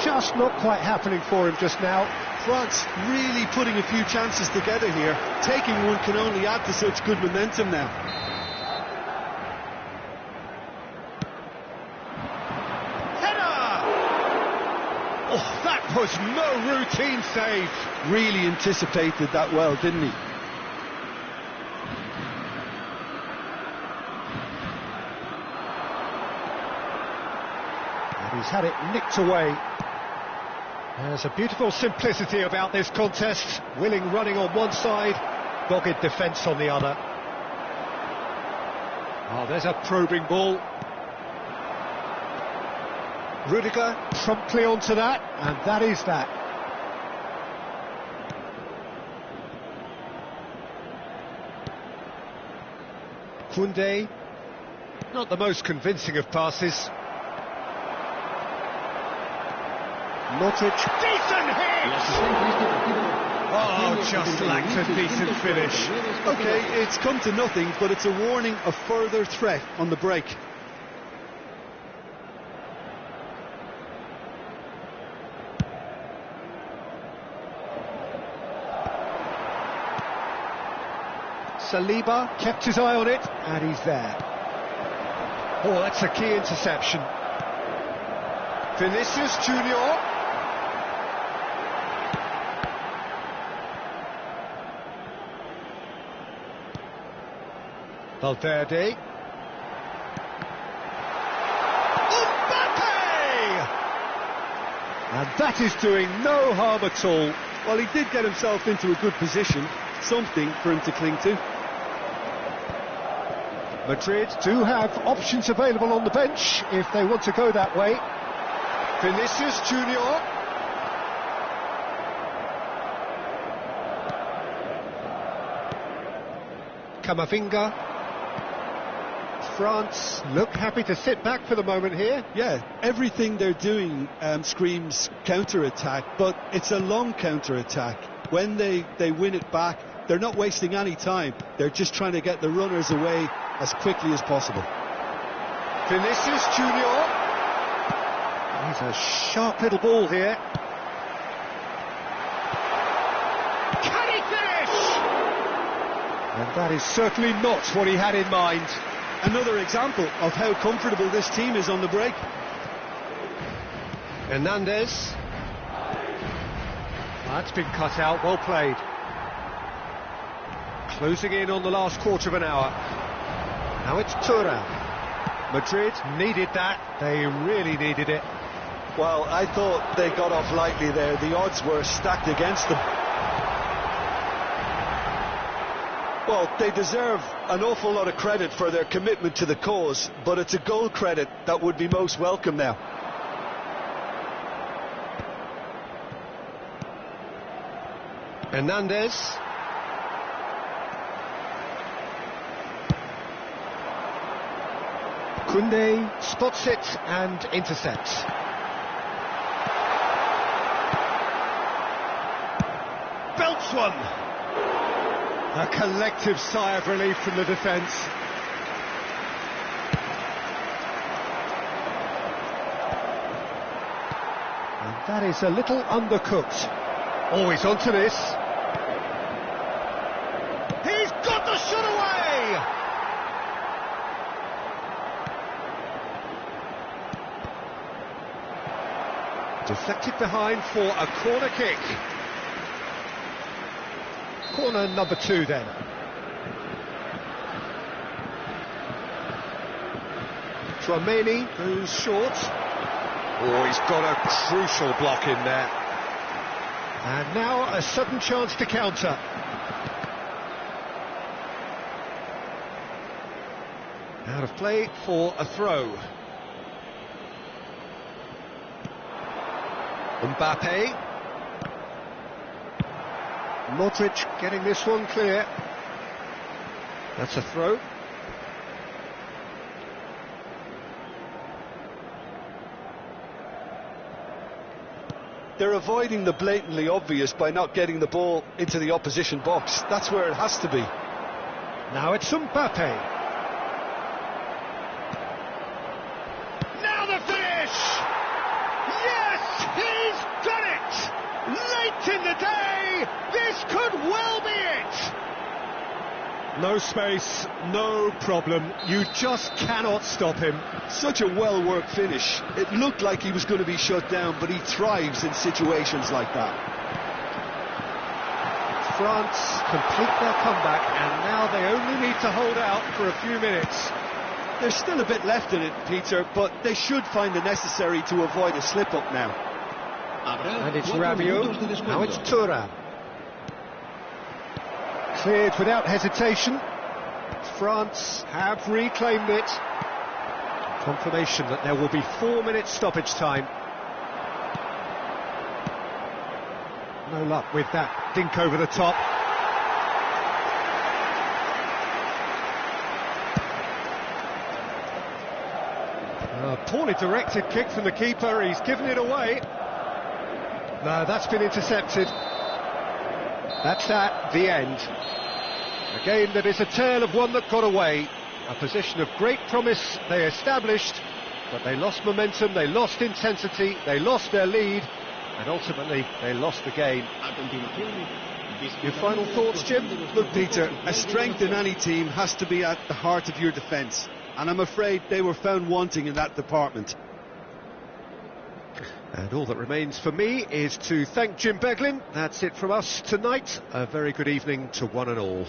Just not quite happening for him just now.
France really putting a few chances together here. Taking one can only add to such good momentum now.
Oh, that was no routine save.
Really anticipated that well, didn't he?
And he's had it nicked away. There's a beautiful simplicity about this contest. Willing running on one side, dogged defence on the other. Oh, there's a probing ball. Rudiger promptly onto that, and that is that. Koundé, not the most convincing of passes. Modric, decent hit! Oh, just lacked a decent finish.
Okay, it's come to nothing, but it's a warning of further threat on the break.
Saliba kept his eye on it, and he's there. Oh, that's a key interception. Vinicius Junior. Valverde. Mbappe! And that is doing no harm at all.
Well, he did get himself into a good position, something for him to cling to.
Madrid do have options available on the bench if they want to go that way. Vinicius Junior. Camavinga. France look happy to sit back for the moment here.
Yeah, everything they're doing screams counter-attack, but it's a long counter-attack. When they win it back, they're not wasting any time. They're just trying to get the runners away as quickly as possible.
Vinicius Junior. He's a sharp little ball here. Can he finish? And that is certainly not what he had in mind.
Another example of how comfortable this team is on the break.
Hernandez. That's been cut out, well played. Closing in on the last quarter of an hour. Now it's Thuram. Madrid needed that, they really needed it.
Well, I thought they got off lightly there. The odds were stacked against them. Well, they deserve an awful lot of credit for their commitment to the cause, but it's a goal credit that would be most welcome now.
Hernandez. Koundé spots it and intercepts. Belts one. A collective sigh of relief from the defence. And that is a little undercooked. Oh, he's onto this. He's got the shot away! Deflected behind for a corner kick. Corner number 2 then. Trameni goes short. Oh, he's got a crucial block in there. And now a sudden chance to counter. Out of play for a throw. Mbappe. Modric getting this one clear. That's a throw.
They're avoiding the blatantly obvious by not getting the ball into the opposition box. That's where it has to be.
Now it's Mbappe. Now the finish! Yes, he's done it! Late in the day, this could well be it! No space, no problem. You just cannot stop him.
Such a well-worked finish. It looked like he was going to be shut down, but he thrives in situations like that.
France complete their comeback, and now they only need to hold out for a few minutes.
There's still a bit left in it, Peter, but they should find the necessary to avoid a slip-up now.
And it's Rabiot, now it's Thuram. Cleared without hesitation. France have reclaimed it. Confirmation that there will be 4 minutes stoppage time. No luck with that dink over the top. A poorly directed kick from the keeper, he's given it away. No, that's been intercepted. That's at the end. A game that is a tale of one that got away. A position of great promise they established, but they lost momentum, they lost intensity, they lost their lead, and ultimately they lost the game. Your final thoughts, Jim?
Look, Peter, a strength in any team has to be at the heart of your defence, and I'm afraid they were found wanting in that department.
And all that remains for me is to thank Jim Beglin. That's it from us tonight. A very good evening to one and all.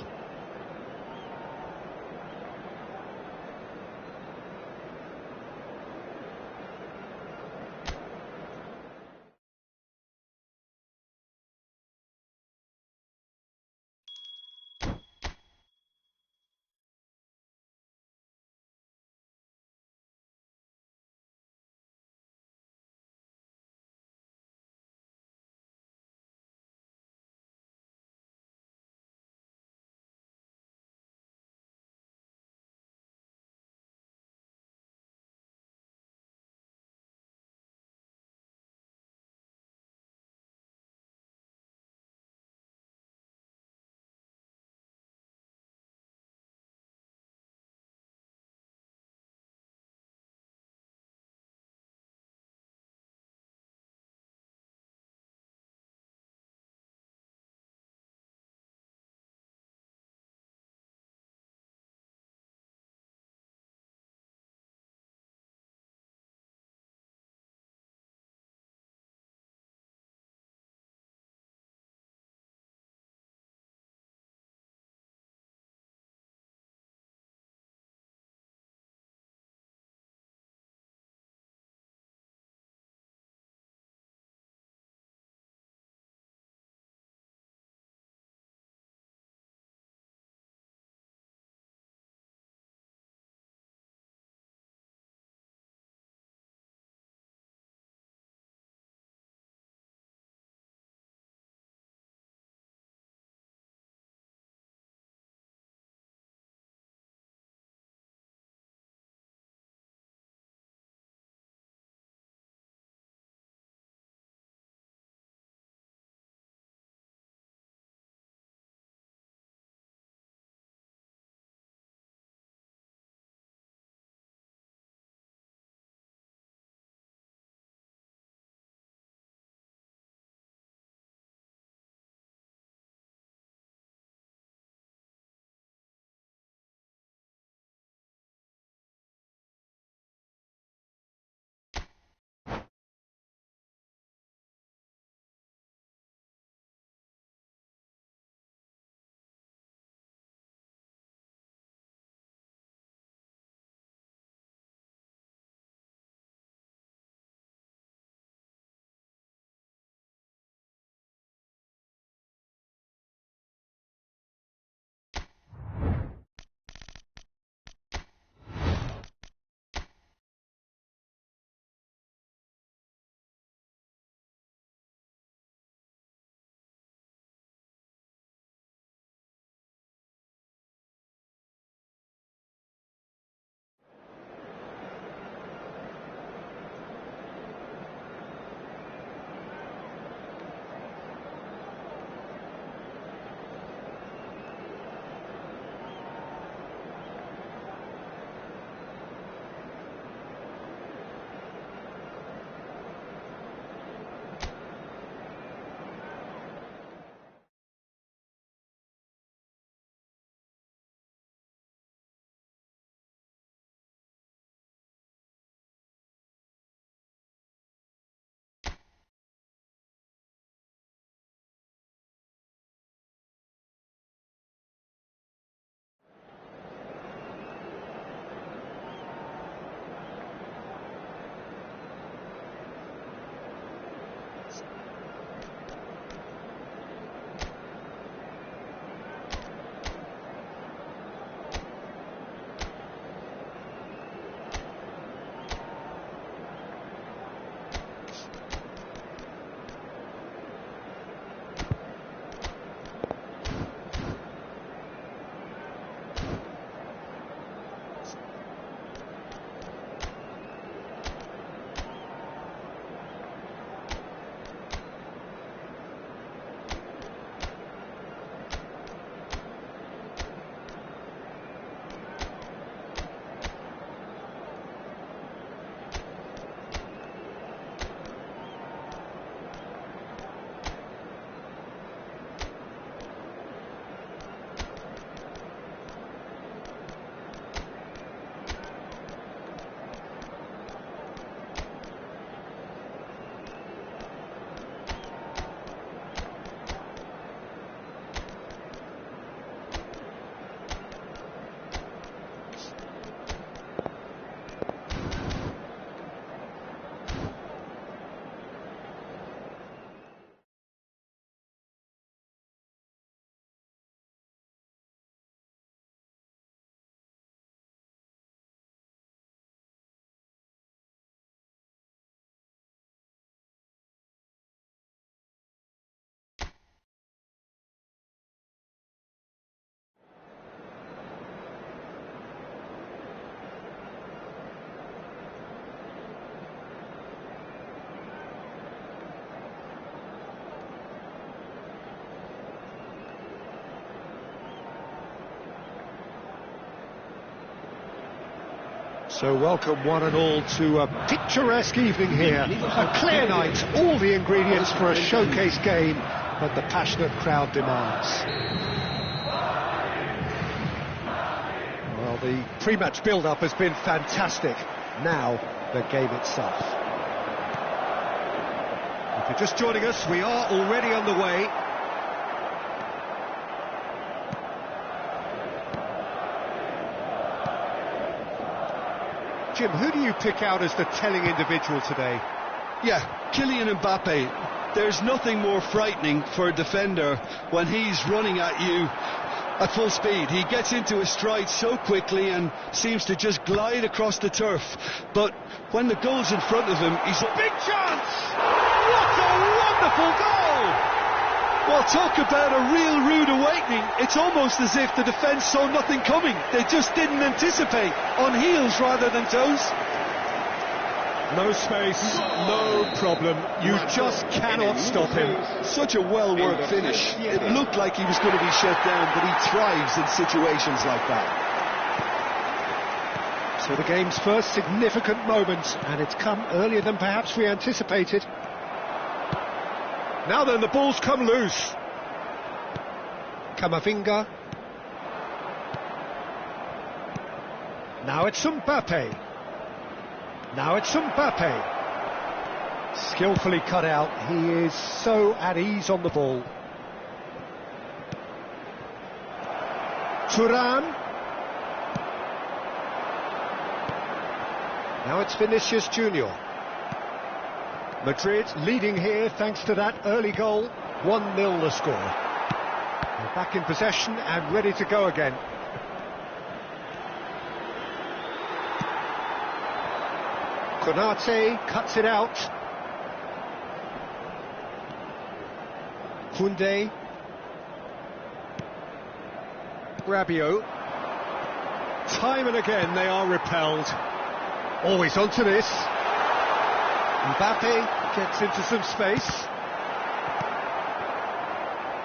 So welcome one and all to a picturesque evening here. A clear night, all the ingredients for a showcase game, but the passionate crowd demands. Well, the pre-match build-up has been fantastic. Now, the game itself. If you're just joining us, we are already underway. Jim, who do you pick out as the telling individual today?
Yeah, Kylian Mbappe. There's nothing more frightening for a defender when he's running at you at full speed. He gets into his stride so quickly and seems to just glide across the turf. But when the goal's in front of him, he's a big chance! What a wonderful goal! Well, talk about a real rude awakening. It's almost as if the defence saw nothing coming. They just didn't anticipate, on heels rather than toes.
No space, no problem. You just cannot stop him.
Such a well-worked finish. It looked like he was going to be shut down, but he thrives in situations like that.
So the game's first significant moment, and it's come earlier than perhaps we anticipated. Now then, the ball's come loose. Camavinga. Now it's Mbappe. Now it's Mbappe. Skillfully cut out. He is so at ease on the ball. Thuram. Now it's Vinicius Junior. Madrid leading here thanks to that early goal. 1-0 the score. They're back in possession and ready to go again. Konate cuts it out. Koundé. Rabiot. Time and again they are repelled. Always onto this. Mbappe gets into some space.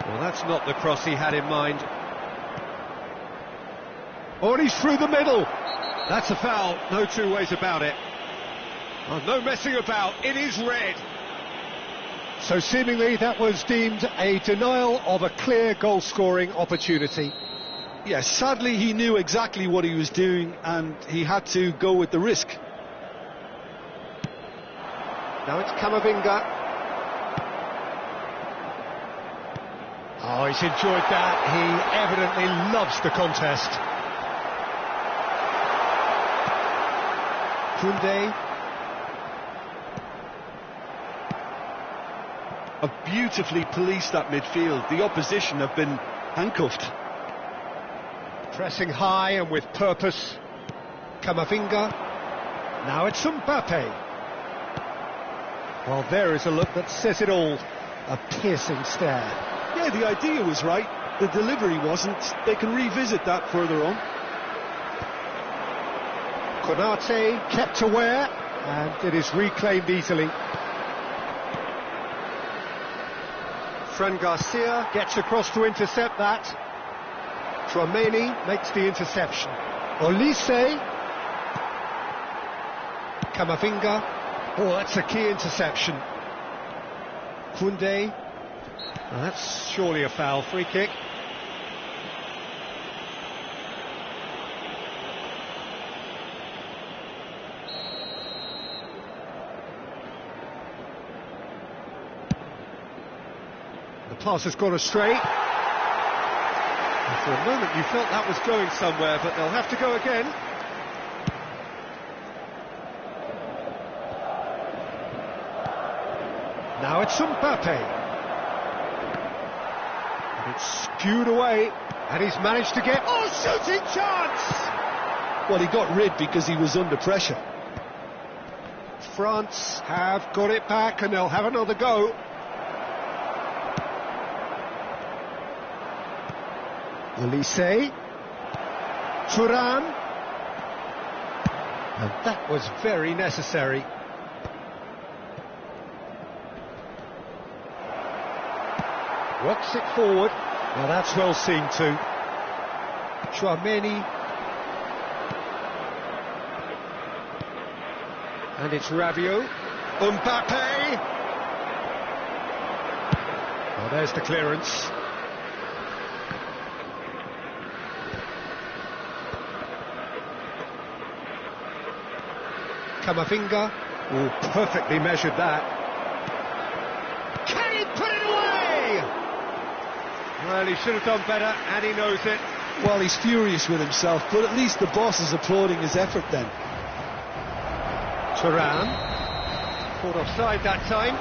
Well, that's not the cross he had in mind. Oh, and he's through the middle. That's a foul, no two ways about it. Oh, no messing about, it is red. So seemingly that was deemed a denial of a clear goal-scoring opportunity.
Yes, sadly he knew exactly what he was doing and he had to go with the risk.
Now it's Camavinga. Oh, he's enjoyed that. He evidently loves the contest. Koundé.
Beautifully policed that midfield. The opposition have been handcuffed.
Pressing high and with purpose. Camavinga. Now it's Mbappe. Well, there is a look that says it all. A piercing stare.
Yeah, the idea was right. The delivery wasn't. They can revisit that further on.
Konate kept aware, and it is reclaimed easily. Fran Garcia gets across to intercept that. Tchouaméni makes the interception. Olise. Camavinga. Oh, that's a key interception. Koundé. Well, that's surely a foul. Free kick. The pass has gone astray. And for a moment you felt that was going somewhere, but they'll have to go again. Now it's Mbappe. And it's skewed away, and he's managed to get... Oh, shooting chance!
Well, he got rid because he was under pressure.
France have got it back, and they'll have another go. Olise. Thuram. And that was very necessary. Rocks it forward. Now that's well seen too. Tchouaméni. And it's Rabiot. Mbappe! Well, there's the clearance. Camavinga. Oh, perfectly measured that. Can he put it away? Well, he should have done better, and he knows it.
Well, he's furious with himself, but at least the boss is applauding his effort then.
Thuram. Caught offside that time.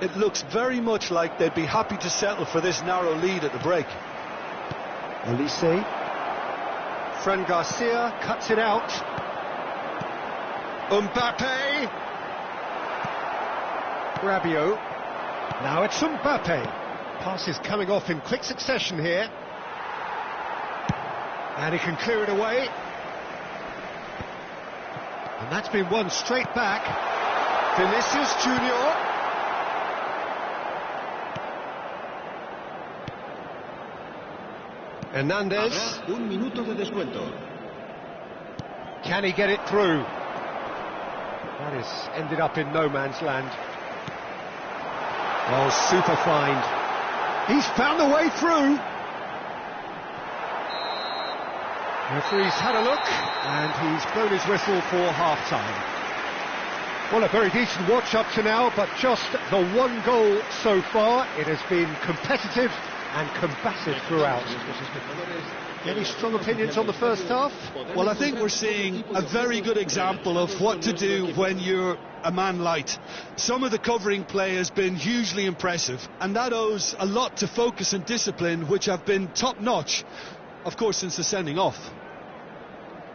It looks very much like they'd be happy to settle for this narrow lead at the break.
Elise. Fran Garcia cuts it out. Mbappe. Rabiot. Now it's Mbappe. Passes coming off in quick succession here. And he can clear it away. And that's been won straight back. Vinicius Junior. Hernandez.
Habrá un minuto de descuento.
Can he get it through? That is ended up in no man's land. Oh, super find. He's found the way through. Referee's had a look, and he's blown his whistle for half-time. Well, a very decent watch up to now, but just the one goal so far. It has been competitive and combative throughout. Any strong opinions on the first half?
Well, I think we're seeing a very good example of what to do when you're a man light. Some of the covering play has been hugely impressive, and that owes a lot to focus and discipline, which have been top-notch, of course, since the sending off.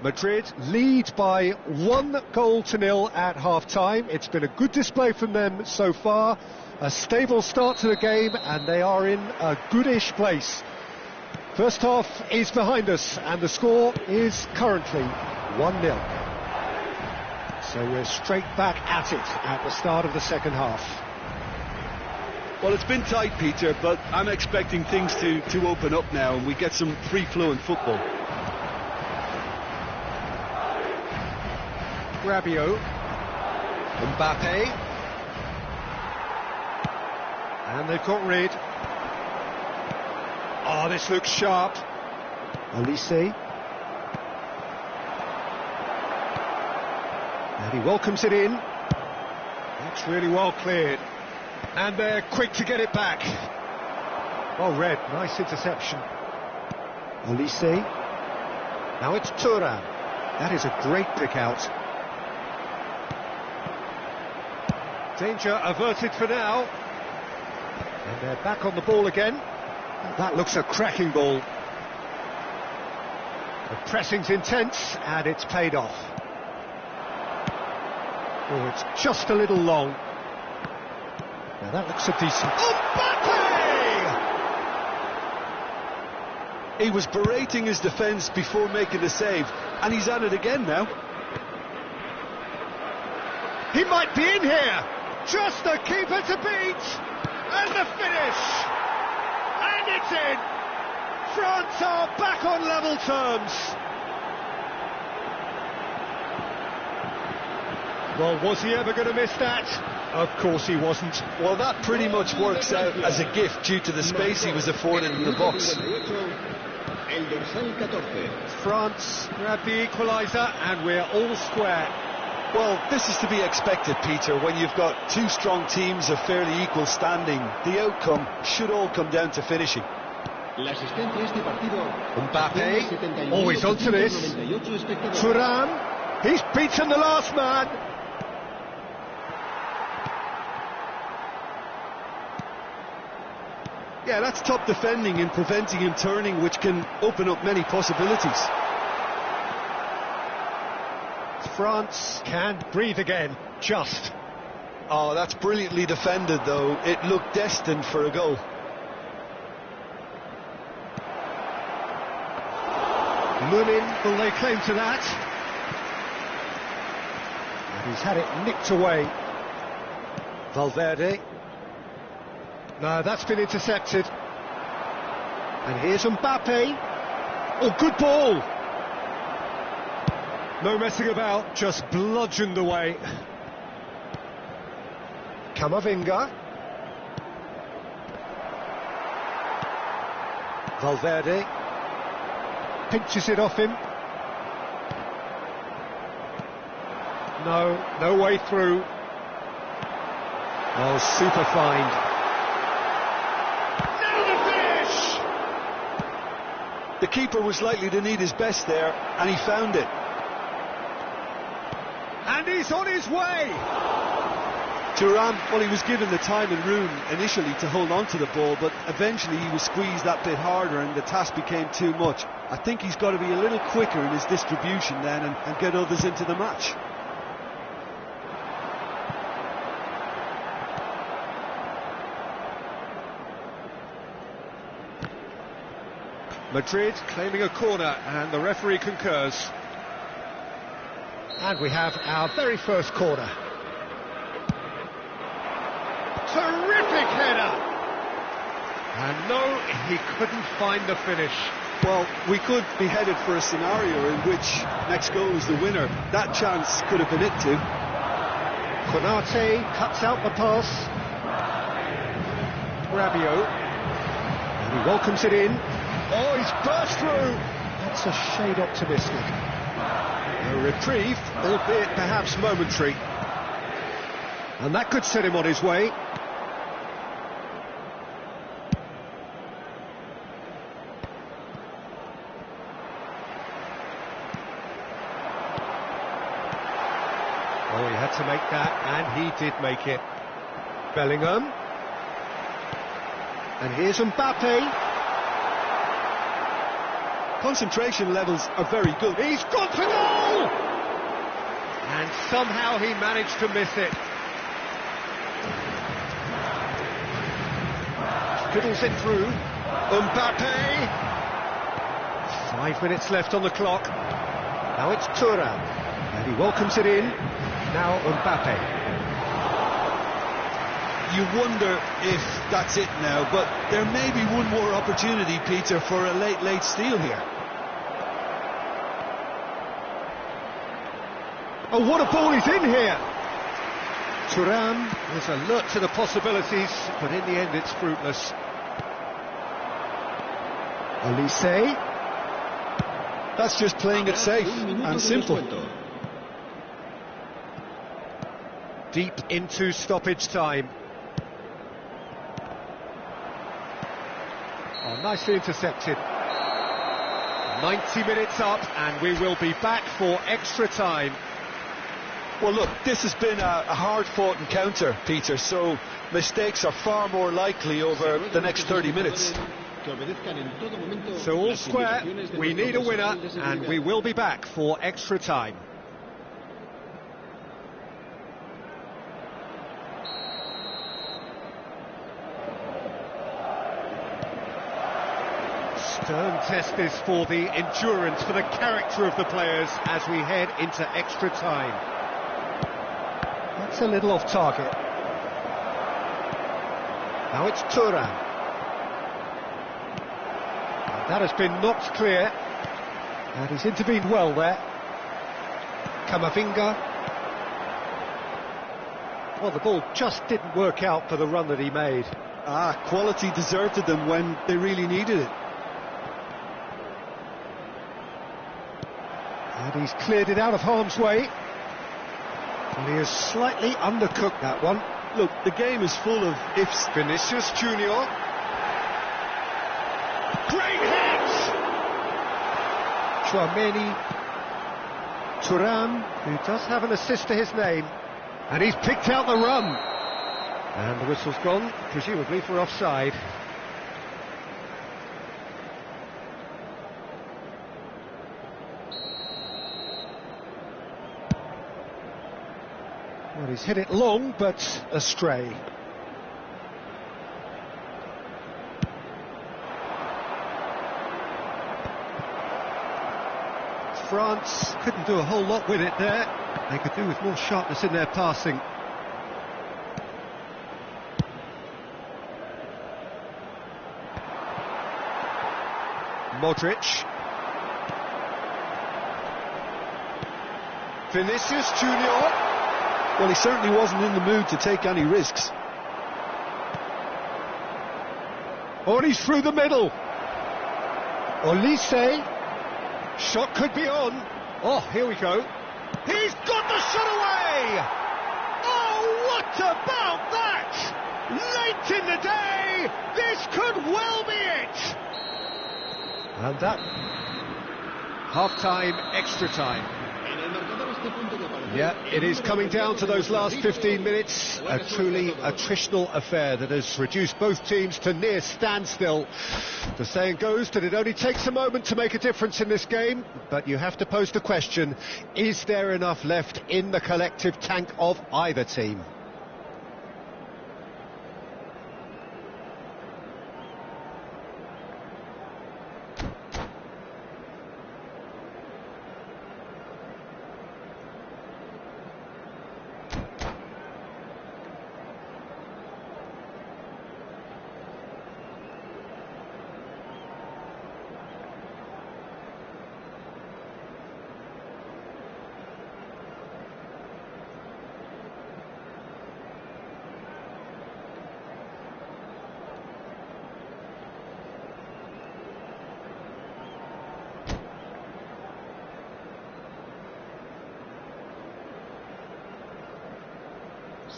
Madrid lead by 1-0 at half-time. It's been a good display from them so far. A stable start to the game, and they are in a goodish place. First half is behind us, and the score is currently 1-0. So we're straight back at it at the start of the second half.
Well, it's been tight, Peter, but I'm expecting things to open up now and we get some free-flowing football.
Rabiot. Mbappe. And they've got rid. Oh, this looks sharp. Elise. And he welcomes it in. That's really well cleared. And they're quick to get it back. Well read, nice interception. Elise. Now it's Thuram. That is a great pick out. Danger averted for now. And they're back on the ball again. That looks a cracking ball. The pressing's intense, and it's paid off. Oh, it's just a little long. Now that looks a decent... Mbappe!
He was berating his defence before making the save, and he's at it again now.
He might be in here! Just the keeper to beat! And the finish! And it's in! France are back on level terms! Well, was he ever going to miss that? Of course he wasn't.
Well, that pretty much works out as a gift due to the space he was afforded in the box.
France grab the equaliser, and we're all square.
Well, this is to be expected, Peter. When you've got two strong teams of fairly equal standing, the outcome should all come down to finishing.
Mbappe, always onto this. Thuram, he's beaten the last man.
Yeah, that's top defending and preventing him turning, which can open up many possibilities.
France can breathe again, just.
Oh, that's brilliantly defended, though. It looked destined for a goal.
Lunin will lay claim to that. He's had it nicked away. Valverde. No, that's been intercepted. And here's Mbappe. Oh, good ball. No messing about, just bludgeoned away. Camavinga. Valverde. Pinches it off him. No way through. Oh, super find.
The keeper was likely to need his best there, and he found it.
And he's on his way!
Thuram, well, he was given the time and room initially to hold on to the ball, but eventually he was squeezed that bit harder and the task became too much. I think he's got to be a little quicker in his distribution then and get others into the match.
Madrid claiming a corner, and the referee concurs. And we have our very first corner. Terrific header! And no, he couldn't find the finish.
Well, we could be headed for a scenario in which next goal is the winner. That chance could have been it too.
Konate cuts out the pass. Rabiot. And he welcomes it in. Oh, he's burst through! That's a shade optimistic. A reprieve, albeit perhaps momentary. And that could set him on his way. Oh, he had to make that, and he did make it. Bellingham. And here's Mbappe.
Concentration levels are very good.
He's got to goal! And somehow he managed to miss it. Fiddles it through. Mbappe! 5 minutes left on the clock. Now it's Thuram. And he welcomes it in. Now Mbappe.
You wonder if that's it now, but there may be one more opportunity, Peter, for a late steal here.
Oh, what a ball he's in here! Thuram is alert to the possibilities, but in the end it's fruitless. Olise.
That's just playing it safe and simple.
Deep into stoppage time. Oh, nicely intercepted. 90 minutes up, and we will be back for extra time.
Well, look, this has been a hard-fought encounter, Peter, so mistakes are far more likely over the next 30 minutes.
So all square, we need a winner, and we will be back for extra time. Stern test this for the endurance, for the character of the players as we head into extra time. That's a little off target. Now it's Thuram. That has been knocked clear. And he's intervened well there. Camavinga. Well, the ball just didn't work out for the run that he made.
Quality deserted them when they really needed it.
And he's cleared it out of harm's way. And he has slightly undercooked that one.
Look, the game is full of ifs.
Vinicius Junior. Great hits! Tchouameni. Thuram, who does have an assist to his name. And he's picked out the run. And the whistle's gone, presumably for offside. Well, he's hit it long, but astray. France couldn't do a whole lot with it there. They could do with more sharpness in their passing. Modric. Vinicius Junior.
Well, he certainly wasn't in the mood to take any risks.
Oh, and he's through the middle. Olise. Shot could be on. Oh, here we go. He's got the shot away! Oh, what about that? Late in the day, this could well be it! And that... half-time, extra time. Yeah, it is coming down to those last 15 minutes. A truly attritional affair that has reduced both teams to near standstill. The saying goes that it only takes a moment to make a difference in this game, but you have to pose the question, is there enough left in the collective tank of either team?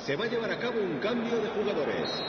Se va a llevar a cabo un cambio de jugadores.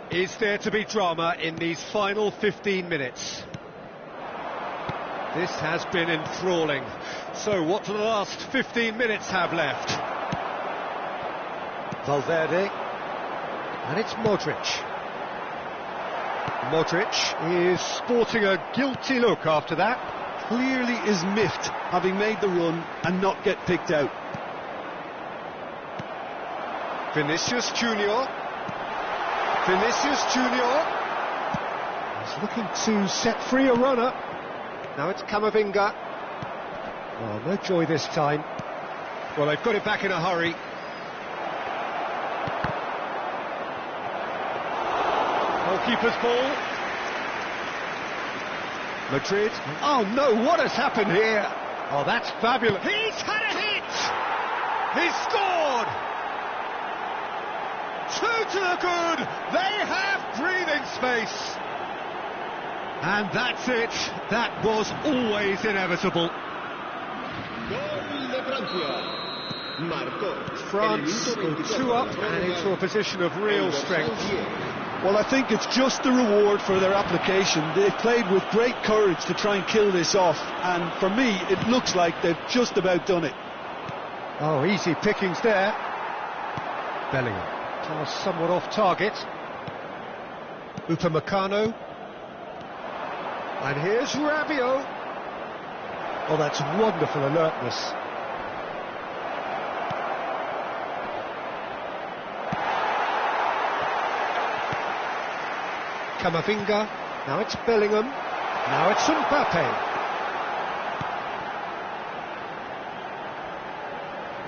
Is there to be drama in these final 15 minutes? This has been enthralling. So what do the last 15 minutes have left? Valverde. And it's Modric. Modric is sporting a guilty look after that.
Clearly is miffed, having made the run and not get picked out.
Vinicius Junior. Vinicius Junior is looking to set free a runner. Now it's Camavinga. Oh, no joy this time. Well, they've got it back in a hurry. Goalkeeper's ball. Madrid. Oh no, what has happened here? Oh, that's fabulous. He's had a hit! He's scored! 2 to the good. They have breathing space. And that's it. That was always inevitable.
Gol de Francia. Marcó.
France go 2 up and into a position of real strength.
Well, I think it's just the reward for their application. They've played with great courage to try and kill this off, and for me it looks like they've just about done it.
Oh, easy pickings there. Bellingham. Somewhat off target. Upamecano. And here's Rabiot. Oh, that's wonderful alertness. Camavinga. Now it's Bellingham. Now it's Mbappe.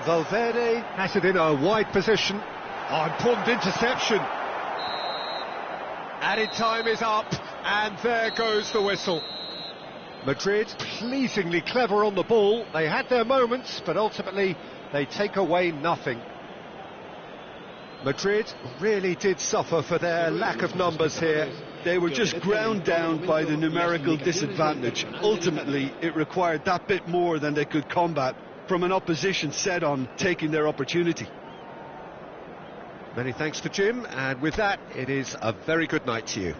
Valverde has it in a wide position. Oh, important interception. Added time is up, and there goes the whistle. Madrid pleasingly clever on the ball. They had their moments, but ultimately they take away nothing. Madrid really did suffer for their lack of numbers here.
They were just ground down by the numerical disadvantage. Ultimately, it required that bit more than they could combat from an opposition set on taking their opportunity.
Many thanks to Jim, and with that, it is a very good night to you.